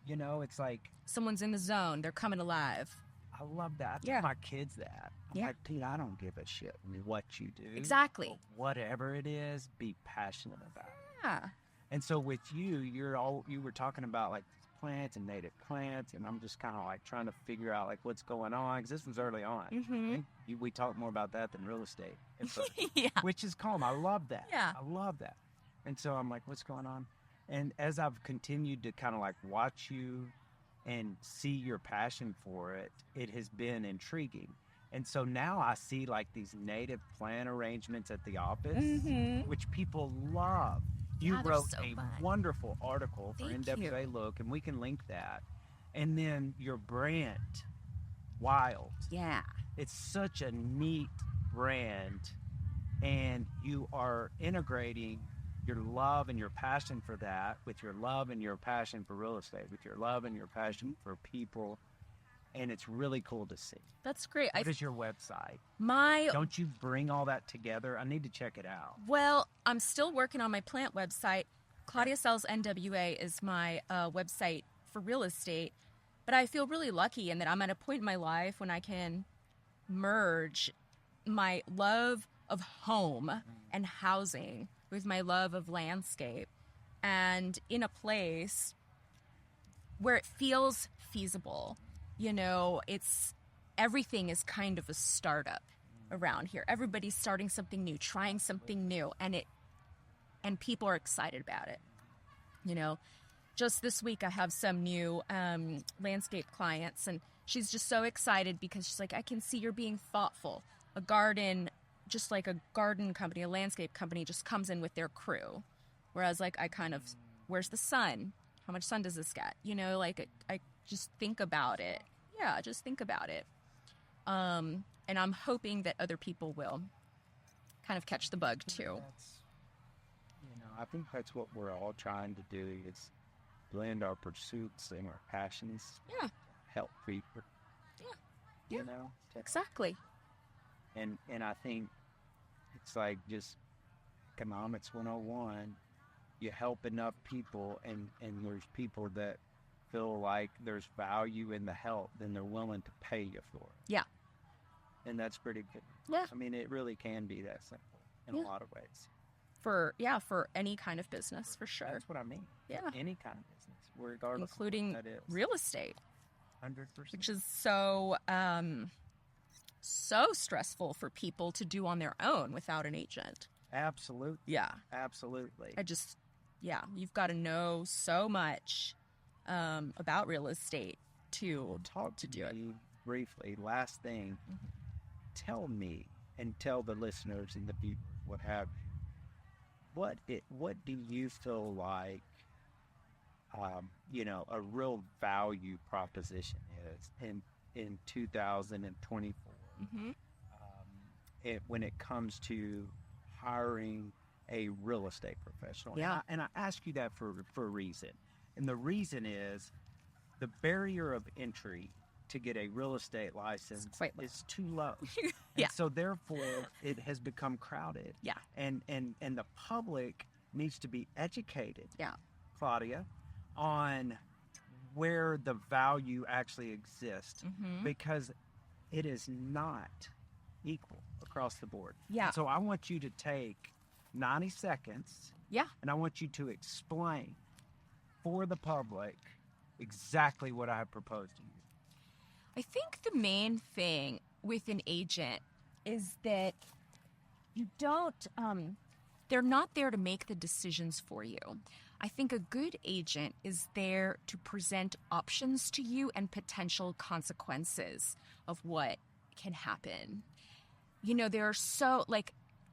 B: You know, it's like,
E: Someone's in the zone. They're coming alive.
B: I love that. I tell
E: Yeah.
B: my kids that. I'm
E: Yeah.
B: like, dude, I don't give a shit what you do.
E: Exactly.
B: Whatever it is, be passionate about it.
E: Yeah.
B: And so with you, you were talking about like plants and native plants, and I'm just kind of like trying to figure out like what's going on because this was early on.
E: Mm-hmm.
B: We talked more about that than real estate, at first,
E: Yeah.
B: which is calm. I love that.
E: Yeah.
B: I love that. And so I'm like, what's going on? And as I've continued to kind of like watch you and see your passion for it, it has been intriguing. And so now I see like these native plant arrangements at the office, which people love. You
E: Yeah, they're
B: wrote
E: so
B: a
E: fun.
B: wonderful article for
E: Thank
B: NWA Look, and we can link that. And then your brand, Wild.
E: Yeah.
B: It's such a neat brand, and you are integrating your love and your passion for that with your love and your passion for real estate, with your love and your passion for people. And it's really cool to see.
E: That's great.
B: What is your website?
E: My
B: Don't you bring all that together? I need to check it out.
E: Well, I'm still working on my plant website. Claudia Sells NWA is my website for real estate. But I feel really lucky in that I'm at a point in my life when I can merge my love of home and housing with my love of landscape, and in a place where it feels feasible. You know, everything is kind of a startup around here. Everybody's starting something new, trying something new, and people are excited about it. You know, just this week I have some new landscape clients, and she's just so excited because she's like, I can see you're being thoughtful. A garden, just like a garden company, a landscape company just comes in with their crew. Whereas like I kind of, where's the sun? How much sun does this get? You know, like I just think about it. Yeah, just think about it. And I'm hoping that other people will kind of catch the bug too.
B: I think that's what we're all trying to do is blend our pursuits and our passions.
E: Yeah,
B: Help people.
E: Yeah.
B: You know?
E: exactly.
B: And I think it's like just economics 101. You help enough people and there's people that feel like there's value in the help, then they're willing to pay you for it.
E: Yeah.
B: And that's pretty good.
E: Yeah.
B: I mean, it really can be that simple in a lot of ways.
E: For any kind of business, for sure.
B: That's what I mean.
E: Yeah.
B: Any kind of business, regardless
E: Including
B: of what that is.
E: real estate,
B: 100%.
E: which is so stressful for people to do on their own without an agent.
B: Absolutely.
E: Yeah.
B: Absolutely.
E: You've got to know so much about real estate to
B: Talk to
E: do it.
B: me briefly. Last thing, tell me and tell the listeners and the people what have you. What do you feel like, a real value proposition is in 2024 when it comes to hiring a real estate professional?
E: Yeah.
B: And I ask you that for a reason. And the reason is the barrier of entry to get a real estate license
E: quite low.
B: is too low.
E: Yeah.
B: And so therefore it has become crowded.
E: Yeah.
B: And the public needs to be educated,
E: Yeah.
B: Claudia, on where the value actually exists,
E: Mm-hmm.
B: because it is not equal across the board.
E: Yeah.
B: So I want you to take 90 seconds
E: Yeah.
B: and I want you to explain for the public exactly what I have proposed to you.
E: I think the main thing with an agent is that you don't, they're not there to make the decisions for you. I think a good agent is there to present options to you and potential consequences of what can happen. You know, there are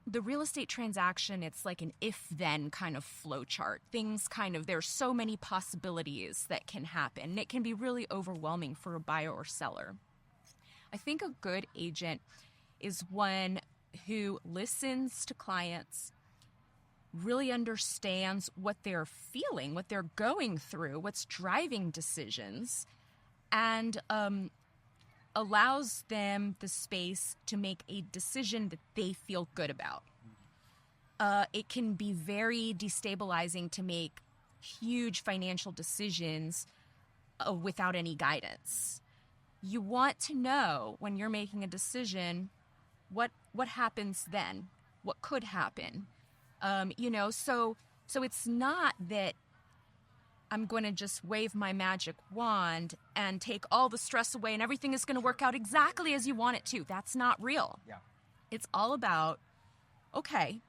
E: the real estate transaction, it's like an if-then kind of flow chart. There's so many possibilities that can happen. It can be really overwhelming for a buyer or seller. I think a good agent is one who listens to clients, really understands what they're feeling, what they're going through, what's driving decisions, and allows them the space to make a decision that they feel good about. It can be very destabilizing to make huge financial decisions without any guidance. You want to know when you're making a decision what happens then, what could happen. So it's not that I'm going to just wave my magic wand and take all the stress away and everything is going to work out exactly as you want it to. That's not real.
B: Yeah.
E: It's all about, okay,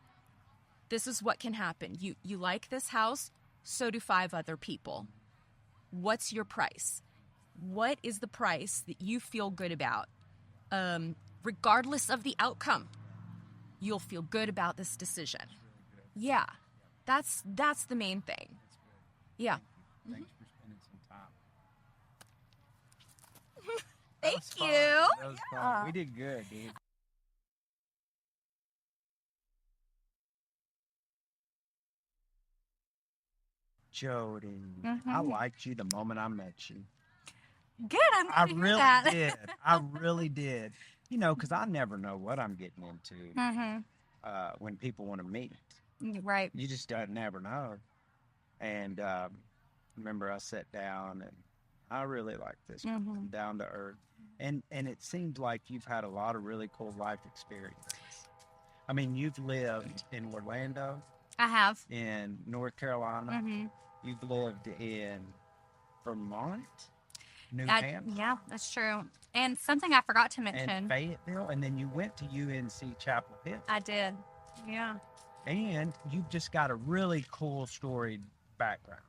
E: this is what can happen. You like this house, so do 5 other people. What's your price? What is the price that you feel good about? Regardless of the outcome, you'll feel good about this decision. Yeah, that's the main thing. Yeah.
B: Thanks for spending some time.
E: Thank
B: That was fun.
E: you.
B: That was fun. We did good, dude. Jody, I liked you the moment I met you.
F: Good. I'm
B: I
F: glad to hear
B: really
F: that.
B: did. I really did. You know, because I never know what I'm getting into when people want to meet.
F: Right.
B: You just never know. And remember, I sat down and I really like this person, down to earth. And it seems like you've had a lot of really cool life experiences. I mean, you've lived in Orlando,
F: I have.
B: in North Carolina. You've lived in Vermont, New Hampshire,
F: Yeah, that's true. And something I forgot to mention.
B: and Fayetteville, and then you went to UNC Chapel Hill.
F: I did. Yeah.
B: And you've just got a really cool storied background.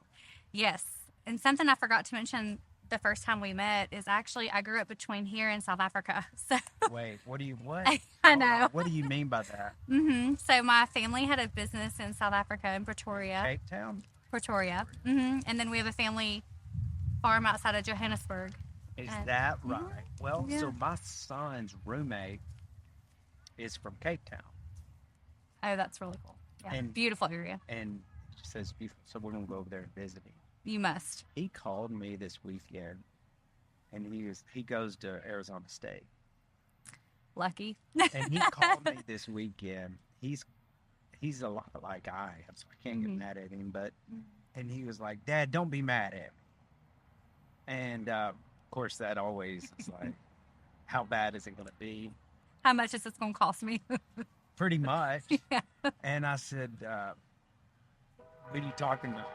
F: Yes. And something I forgot to mention the first time we met is actually I grew up between here and South Africa. So
B: Wait, what?
F: I know.
B: What do you mean by that?
F: So my family had a business in South Africa in Pretoria.
B: Cape Town?
F: And then we have a family farm outside of Johannesburg.
B: Is
F: Uh,
B: that right? Well,
F: Yeah.
B: so my son's roommate is from Cape Town.
F: Oh, that's really cool. Yeah.
B: And-
F: Beautiful area.
B: And says beautiful, so we're gonna go over there and visit him.
F: You must.
B: He called me this weekend, and he goes to Arizona State,
F: Lucky.
B: and he called me this weekend. He's a lot like I am, so I can't get mad at him. And he was like, "Dad, don't be mad at me." And of course, that always is like, "How bad is it gonna be?"
F: How much is this going to cost me?
B: Pretty much.
F: Yeah.
B: And I said, "What are you talking about?"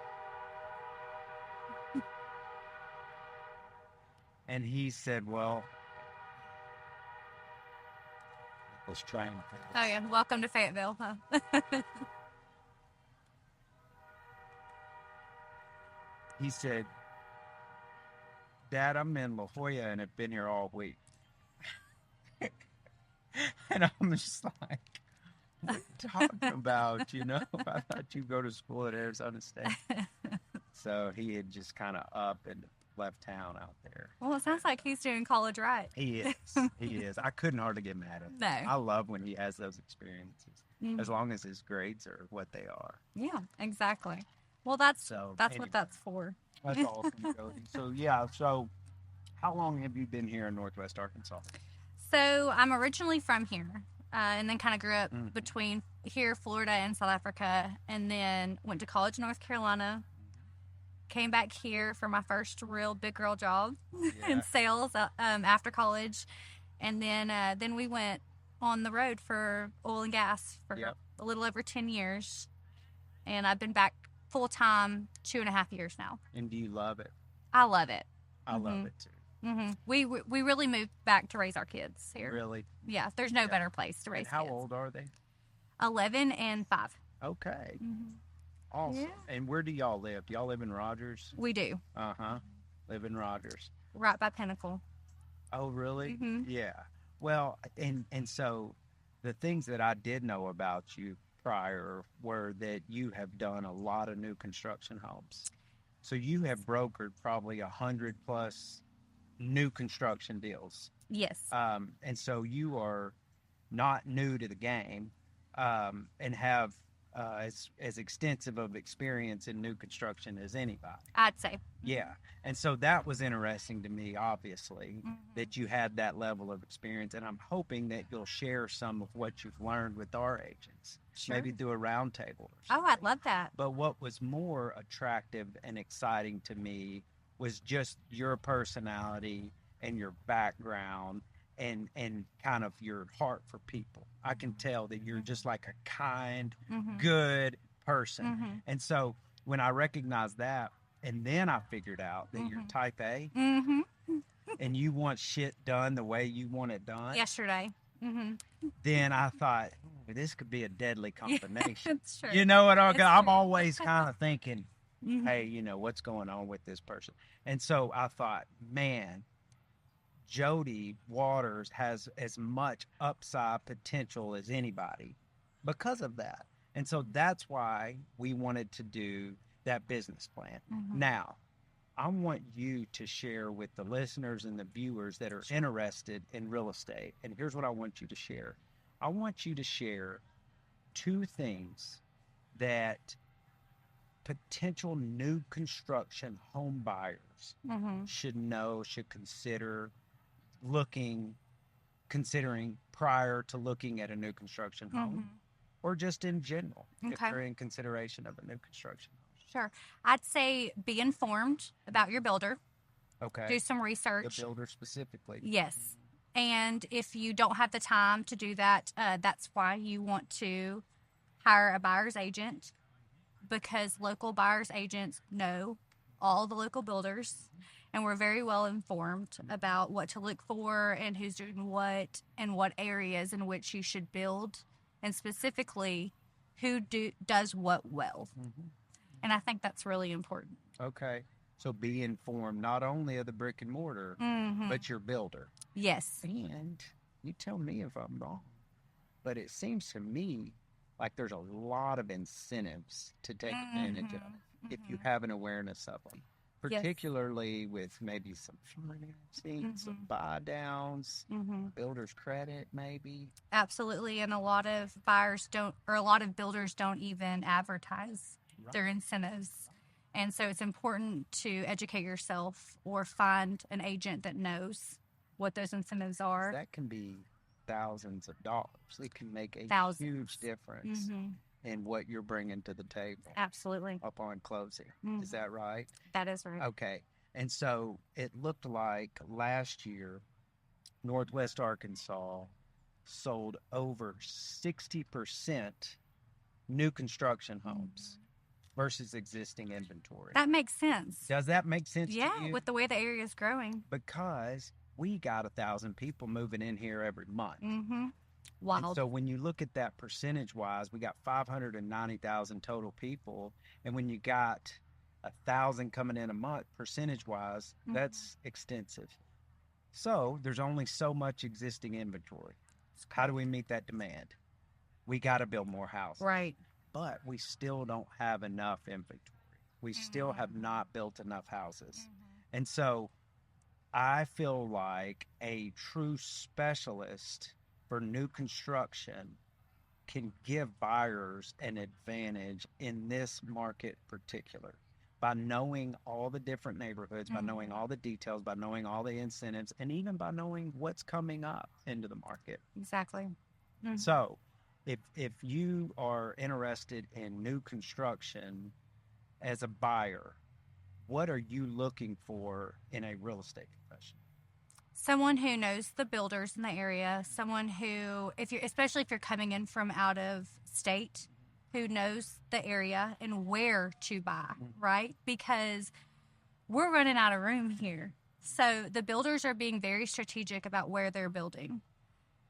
B: And he said, "Well, let's try and."
F: Oh, yeah. Welcome to Fayetteville. Huh?
B: He said, "Dad, I'm in La Jolla and have been here all week." And I'm just like, "What are you talking about? You know, I thought you go to school at Arizona State." So he had just kind of up and left town out there.
F: Well, it sounds like he's doing college right.
B: He is. He is. I couldn't hardly get mad at him.
F: No.
B: I love when he has those experiences,
F: Mhm.
B: as long as his grades are what they are.
F: Yeah, exactly. Well, that's
B: So,
F: what
B: anyway.
F: that's for.
B: That's awesome, Jody. So yeah, so how long have you been here in Northwest Arkansas?
F: So I'm originally from here, and then kind of grew up
B: Mhm.
F: between here, Florida, and South Africa, and then went to college in North Carolina. Came back here for my first real big girl job in sales after college, and then we went on the road for oil and gas for
B: Yep.
F: a little over 10 years, and I've been back full time 2.5 years now.
B: And do you love it?
F: I love it.
B: I love
F: Mhm.
B: it too.
F: We really moved back to raise our kids here.
B: Really?
F: Yeah, there's no
B: Yeah.
F: better place to raise
B: And how
F: kids.
B: old are they?
F: 11 and 5.
B: Okay.
F: Mhm.
B: Awesome.
F: Yeah.
B: And where do y'all live? Do y'all live in Rogers?
F: We do,
B: Uh-huh. Live in Rogers.
F: right by Pinnacle.
B: Oh, really?
F: Mhm.
B: Yeah. Well, and so the things that I did know about you prior were that you have done a lot of new construction homes. So you have brokered probably 100 plus new construction deals.
F: Yes.
B: And so you are not new to the game, and have as extensive of experience in new construction as anybody.
F: I'd say.
B: Yeah. And so that was interesting to me, obviously, that you had that level of experience. And I'm hoping that you'll share some of what you've learned with our agents,
F: Sure.
B: maybe through a roundtable or
F: Oh,
B: something.
F: I'd love that.
B: But what was more attractive and exciting to me was just your personality and your background and kind of your heart for people. I can tell that you're just like a kind,
F: Mhm.
B: good person.
F: Mhm.
B: And so when I recognized that, and then I figured out that you're type A
F: Mhm.
B: and you want shit done the way you want it done,
F: Yesterday. Mhm.
B: then I thought, "Ooh, this could be a deadly combination."
F: It's true.
B: You know what?
F: It's
B: I'm
F: true.
B: always kind of thinking,
F: Mhm.
B: hey, what's going on with this person? And so I thought, man, Jody Waters has as much upside potential as anybody because of that. And so that's why we wanted to do that business plan. Now, I want you to share with the listeners and the viewers that are interested in real estate. And here's what I want you to share. I want you to share 2 things that potential new construction home buyers
F: Mhm.
B: should know, should considering prior to looking at a new construction home, or just in general, if
F: Okay.
B: they're in consideration of a new construction home.
F: Sure. I'd say be informed about your builder.
B: Okay.
F: Do some
B: The
F: research.
B: builder specifically.
F: Yes. And if you don't have the time to do that, that's why you want to hire a buyer's agent, because local buyer's agents know all the local builders, and we're very well informed about what to look for and who's doing what and what areas in which you should build, and specifically who does what well. And I think that's really important.
B: Okay. So be informed not only of the brick and mortar, but your builder.
F: Yes.
B: And you tell me if I'm wrong, but it seems to me like there's a lot of incentives to take advantage of if you have an awareness of them, particularly with maybe some financing, some buy downs, builder's credit, maybe.
F: Absolutely. And a lot of builders don't even advertise their incentives. And so it's important to educate yourself or find an agent that knows what those incentives are.
B: That can be thousands of dollars. It can make a
F: Thousands.
B: huge difference in what you're bringing to the table
F: Absolutely.
B: upon closing. Is that right?
F: That is right.
B: Okay. And so it looked like last year, Northwest Arkansas sold over 60% new construction homes versus existing inventory.
F: That makes sense.
B: Does that make sense to
F: Yeah,
B: you?
F: with the way the area is growing.
B: Because we got 1,000 people moving in here every month.
F: Mm-hmm.
B: And
F: Wild.
B: so when you look at that percentage wise, we got 590,000 total people. And when you got 1,000 coming in a month, percentage wise, that's extensive. So there's only so much existing inventory. How do we meet that demand? We got to build more houses.
F: Right.
B: But we still don't have enough inventory. We still have not built enough houses. And so I feel like a true specialist for new construction can give buyers an advantage in this market particular by knowing all the different neighborhoods, by knowing all the details, by knowing all the incentives, and even by knowing what's coming up into the market.
F: Exactly.
B: So if you are interested in new construction as a buyer, what are you looking for in a real estate professional?
F: Someone who knows the builders in the area, someone who, especially if you're coming in from out of state, who knows the area and where to buy, right? Because we're running out of room here. So the builders are being very strategic about where they're building.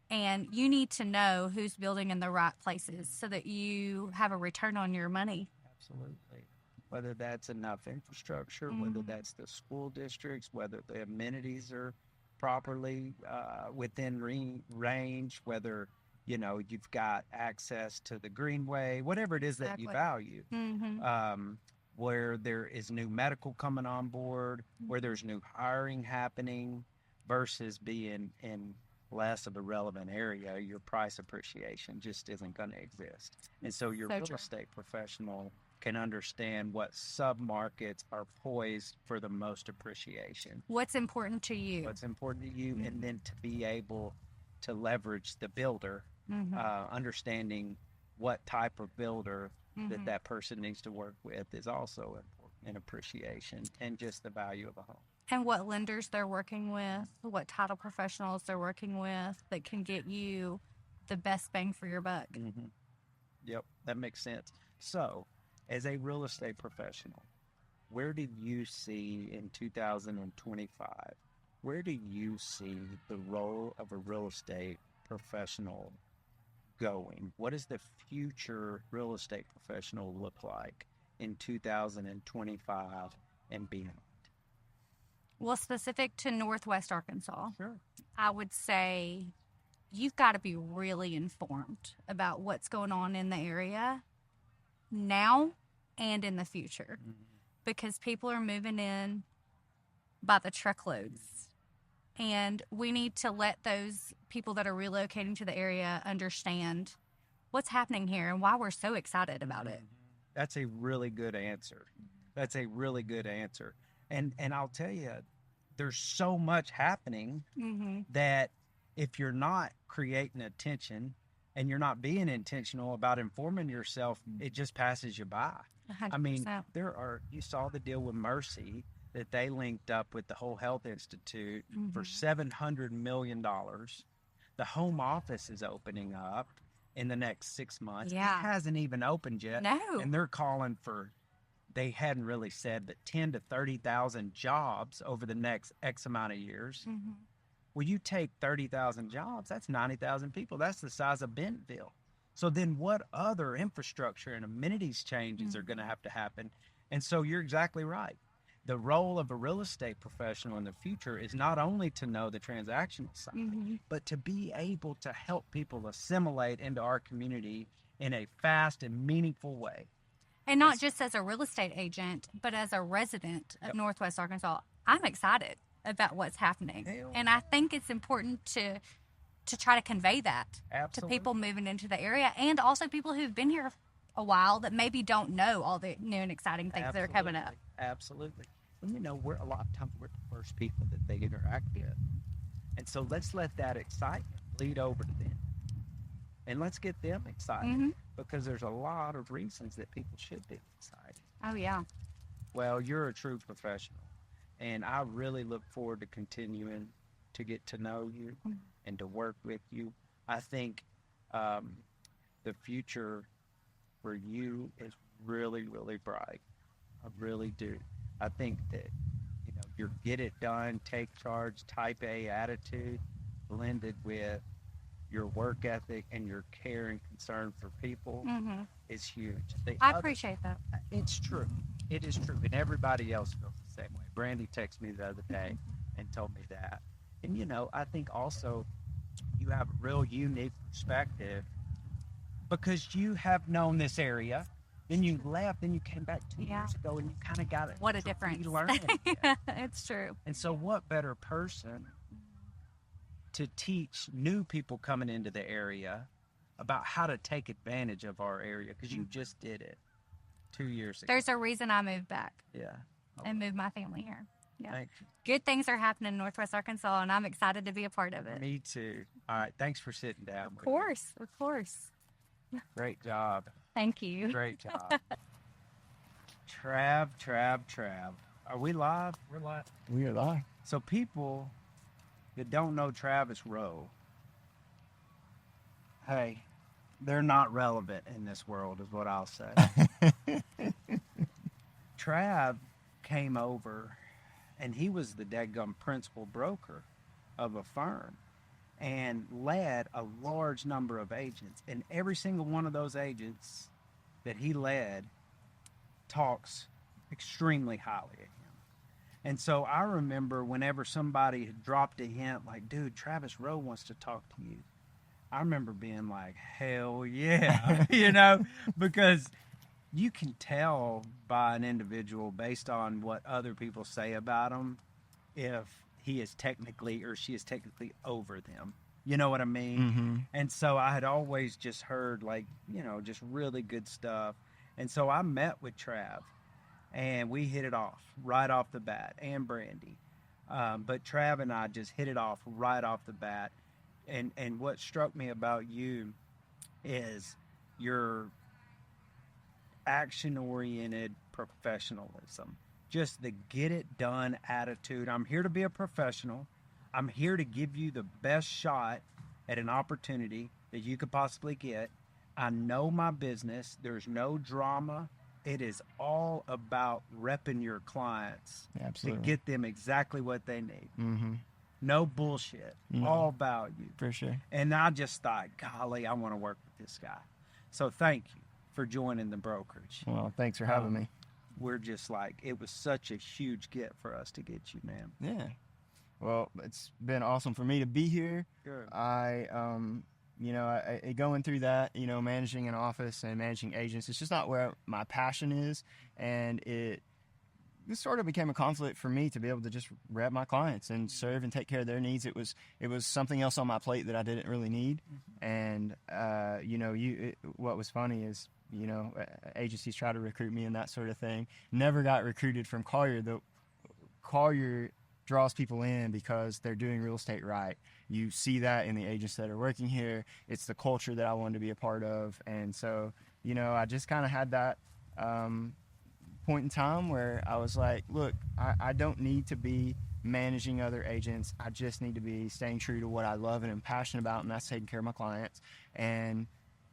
F: And you need to know who's building in the right places so that you have a return on your money.
B: Absolutely. Whether that's enough infrastructure, whether that's the school districts, whether the amenities are properly within range, whether you've got access to the greenway, whatever it is that you value. Where there is new medical coming on board, where there's new hiring happening, versus being in less of a relevant area, your price appreciation just isn't going to exist. And so your real estate professional can understand what sub-markets are poised for the most appreciation.
F: What's important to you?
B: What's important to you, and then to be able to leverage the builder, understanding what type of builder that person needs to work with is also important in appreciation and just the value of a home.
F: And what lenders they're working with, what title professionals they're working with that can get you the best bang for your buck.
B: Yep, that makes sense. So, as a real estate professional, where do you see in 2025, where do you see the role of a real estate professional going? What does the future real estate professional look like in 2025 and beyond?
F: Well, specific to Northwest Arkansas,
B: Sure.
F: I would say you've got to be really informed about what's going on in the area now and in the future, because people are moving in by the truckloads. And we need to let those people that are relocating to the area understand what's happening here and why we're so excited about it.
B: That's a really good answer. That's a really good answer. And I'll tell you, there's so much happening that if you're not creating attention and you're not being intentional about informing yourself, it just passes you by.
F: 100%.
B: I mean, you saw the deal with Mercy that they linked up with the Whole Health Institute for $700 million. The home office is opening up in the next 6 months.
F: Yeah.
B: It hasn't even opened yet.
F: No.
B: And they're calling for, they hadn't really said, but 10 to 30,000 jobs over the next X amount of years. Well, you take 30,000 jobs, that's 90,000 people. That's the size of Bentonville. So then what other infrastructure and amenities changes are going to have to happen? And so you're exactly right. The role of a real estate professional in the future is not only to know the transactional side, but to be able to help people assimilate into our community in a fast and meaningful way.
F: And not just as a real estate agent, but as a resident of Northwest Arkansas. I'm excited about what's happening. And I think it's important to try to convey that to people moving into the area, and also people who've been here a while that maybe don't know all the new and exciting things that are coming up.
B: Absolutely. And we're a lot of times we're the first people that they interact with. And so let's let that excitement bleed over to them. And let's get them excited, because there's a lot of reasons that people should be excited.
F: Oh, yeah.
B: Well, you're a true professional, and I really look forward to continuing to get to know you and to work with you. I think the future for you is really, really bright. I really do. I think that, your get it done, take charge, type A attitude blended with your work ethic and your care and concern for people is huge.
F: I appreciate that.
B: It's true. It is true. And everybody else feels the same way. Brandy texted me the other day and told me that. And, I think also you have a real unique perspective because you have known this area. Then you left, then you came back 2 years ago, and you kind of got it.
F: What a difference. It's true.
B: And so what better person to teach new people coming into the area about how to take advantage of our area, because you just did it 2 years ago.
F: There's a reason I moved back
B: Yeah.
F: and moved my family here. Yeah.
B: Thank you.
F: Good things are happening in Northwest Arkansas, and I'm excited to be a part of it.
B: Me too. All right. Thanks for sitting down.
F: Of course. Of course.
B: Great job.
F: Thank you.
B: Great job. Trav. Are we live?
A: We're live.
G: We are live.
B: So people that don't know Travis Rowe, hey, they're not relevant in this world, is what I'll say. Trav came over, and he was the dadgum principal broker of a firm and led a large number of agents. And every single one of those agents that he led talks extremely highly of him. And so I remember whenever somebody had dropped a hint like, dude, Travis Rowe wants to talk to you, I remember being like, hell yeah, because you can tell by an individual based on what other people say about him if he is technically or she is technically over them. You know what I mean?
G: Mm-hmm.
B: And so I had always just heard just really good stuff. And so I met with Trav and we hit it off right off the bat, and Brandy. But Trav and I just hit it off right off the bat. And what struck me about you is your action-oriented professionalism, just the get-it-done attitude. I'm here to be a professional. I'm here to give you the best shot at an opportunity that you could possibly get. I know my business. There's no drama. It is all about repping your clients
G: Absolutely.
B: to get them exactly what they need.
G: Mm-hmm.
B: No bullshit.
G: No.
B: All value.
G: For sure.
B: And I just thought, golly, I want to work with this guy. So thank you for joining the brokerage.
G: Well, thanks for having me.
B: We're just like, it was such a huge get for us to get you, man.
G: Yeah. Well, it's been awesome for me to be here.
B: Good.
G: I going through that, managing an office and managing agents, it's just not where my passion is. And this sort of became a conflict for me to be able to just rep my clients and serve and take care of their needs. It was something else on my plate that I didn't really need. And, what was funny is, agencies try to recruit me and that sort of thing. Never got recruited from Collier. Collier draws people in because they're doing real estate right. You see that in the agents that are working here. It's the culture that I wanted to be a part of. And so, I just kind of had that point in time where I was like, look, I don't need to be managing other agents. I just need to be staying true to what I love and am passionate about, and that's taking care of my clients. And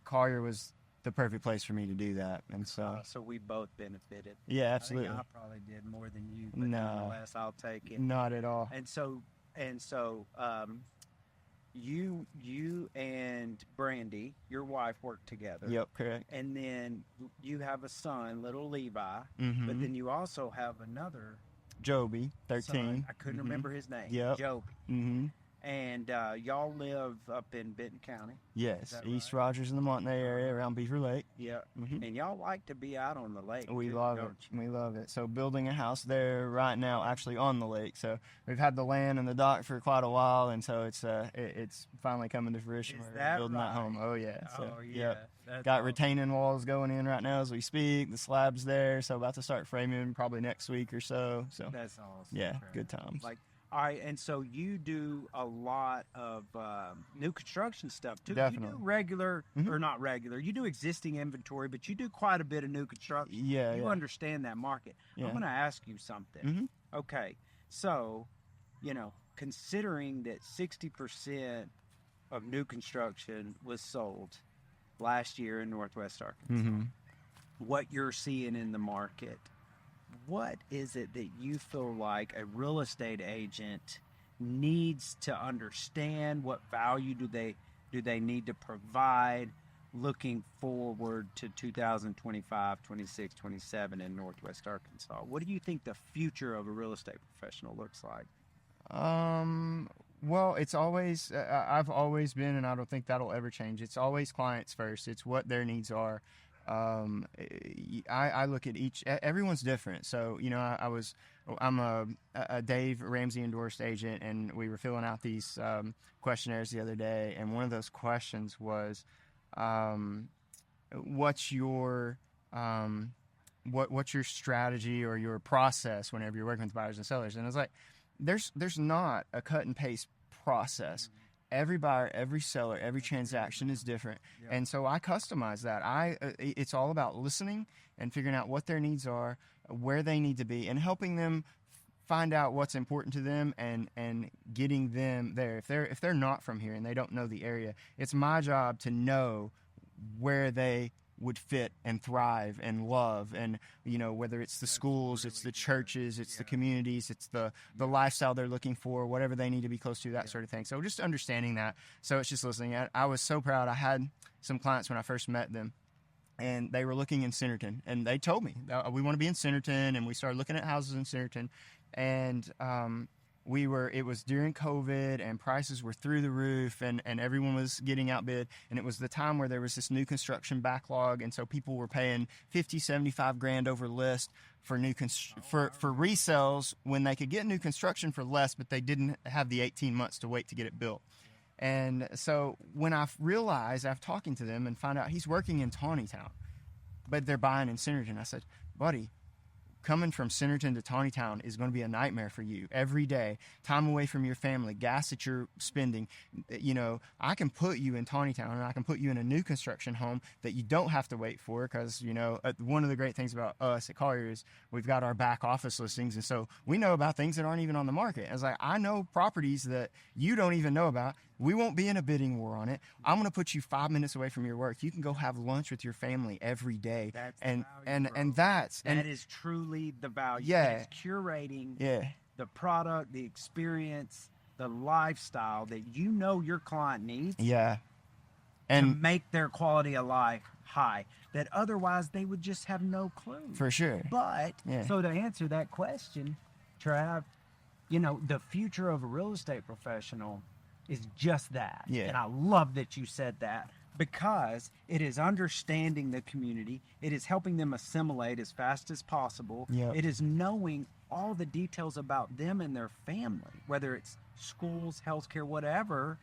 G: Collier was the perfect place for me to do that. And so
B: we both benefited.
G: yeah, absolutely.
B: I think I probably did more than you, but
G: No.
B: nonetheless, I'll take it.
G: Not at all.
B: And so, you and Brandy, your wife, work together.
G: Yep, correct.
B: And then you have a son, little Levi,
G: Mhm.
B: but then you also have another
G: Joby, 13.
B: son. I couldn't
G: Mhm.
B: remember his name.
G: Yep.
B: Joby.
G: Mm-hmm.
B: And y'all live up in Benton County.
G: Yes,
B: that
G: East
B: right?
G: Rogers in the Montanay area around Beaver Lake.
B: Yeah.
G: Mhm.
B: And y'all like to be out on the lake.
G: We
B: too,
G: love it.
B: don't you?
G: We love it. So building a house there right now, actually on the lake. So we've had the land and the dock for quite a while, and so it's finally coming to fruition.
B: Is
G: We're
B: that
G: building that home.
B: right?
G: Oh yeah. So,
B: Oh, yeah.
G: yep.
B: That's
G: Got
B: awesome.
G: retaining walls going in right now as we speak. The slab's there, so about to start framing probably next week or so. So
B: That's awesome.
G: yeah,
B: Travis.
G: good times.
B: Like, all right, and so you do a lot of new construction stuff too. You
G: Definitely.
B: do regular
G: Mhm.
B: or not regular. You do existing inventory, but you do quite a bit of new construction.
G: Yeah,
B: You
G: yeah.
B: understand that market. I'm
G: Yeah.
B: going to ask you something.
G: Mhm.
B: Okay, so considering that 60% of new construction was sold last year in Northwest Arkansas,
G: Mm-hmm.
B: what you're seeing in the market, what is it that you feel like a real estate agent needs to understand? What value do they need to provide looking forward to 2025, 26, 27 in Northwest Arkansas? What do you think the future of a real estate professional looks like?
G: Well, it's always, I've always been, and I don't think that'll ever change. It's always clients first. It's what their needs are. I look at everyone's different. So, I'm a Dave Ramsey endorsed agent, and we were filling out these questionnaires the other day. And one of those questions was, what's your what's your strategy or your process whenever you're working with buyers and sellers? And it's like, there's not a cut and paste process. Every buyer, every seller, every transaction is different. And so I customize that. It's all about listening and figuring out what their needs are, where they need to be, and helping them find out what's important to them and getting them there. If they're not from here and they don't know the area, it's my job to know where they would fit and thrive and love, and whether it's the schools, it's the churches, it's the communities, it's the lifestyle they're looking for, whatever they need to be close to, that sort of thing. So just understanding that. So it's just listening. I was so proud. I had some clients when I first met them, and they were looking in Centerton, and they told me we want to be in Centerton, and we started looking at houses in Centerton, and it was during COVID, and prices were through the roof, and everyone was getting outbid, and it was the time where there was this new construction backlog, and so people were paying 50, 75 grand over list for for resales when they could get new construction for less, but they didn't have the 18 months to wait to get it built. And so when I realized, after talking to them and found out he's working in Tawnytown, but they're buying in Centerton, I said, buddy, coming from Centerton to Tawnytown is going to be a nightmare for you every day. Time away from your family, gas that you're spending. I can put you in Tawnytown, and I can put you in a new construction home that you don't have to wait for, because one of the great things about us at Collier is we've got our back office listings, and so we know about things that aren't even on the market. It's like, I know properties that you don't even know about. We won't be in a bidding war on it. I'm going to put you 5 minutes away from your work. You can go have lunch with your family every day.
B: That's
G: and
B: the value,
G: and
B: bro.
G: that
B: is truly the value.
G: Yeah.
B: It's curating
G: yeah.
B: the product, the experience, the lifestyle that your client needs
G: Yeah.
B: to
G: And
B: make their quality of life high, that otherwise they would just have no clue.
G: for sure.
B: But,
G: Yeah.
B: so to answer that question, Trav, the future of a real estate professional is just that.
G: Yeah.
B: And I love that you said that, because it is understanding the community. It is helping them assimilate as fast as possible.
G: Yep.
B: It is knowing all the details about them and their family, whether it's schools, healthcare, whatever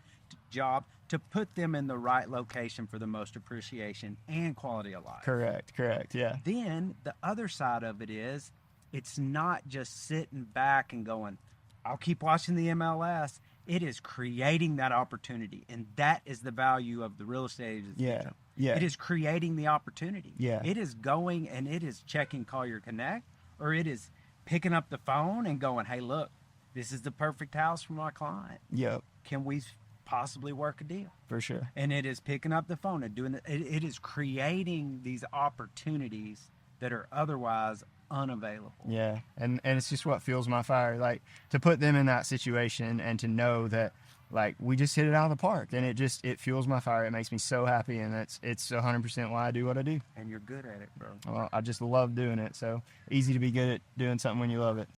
B: job, to put them in the right location for the most appreciation and quality of life.
G: Correct. Yeah.
B: Then the other side of it is, it's not just sitting back and going, I'll keep watching the MLS. It is creating that opportunity, and that is the value of the real estate agency.
G: Yeah. Yeah.
B: It is creating the opportunity.
G: Yeah.
B: It is going and it is checking Collier Connect, or it is picking up the phone and going, hey, look, this is the perfect house for my client.
G: Yep.
B: Can we possibly work a deal?
G: For sure.
B: And it is picking up the phone and doing it. It is creating these opportunities that are otherwise unavailable.
G: Yeah. And it's just what fuels my fire. Like, to put them in that situation and to know that, like, we just hit it out of the park, and it fuels my fire. It makes me so happy, and it's 100% why I do what I do.
B: And you're good at it, bro.
G: Well, I just love doing it. So easy to be good at doing something when you love it.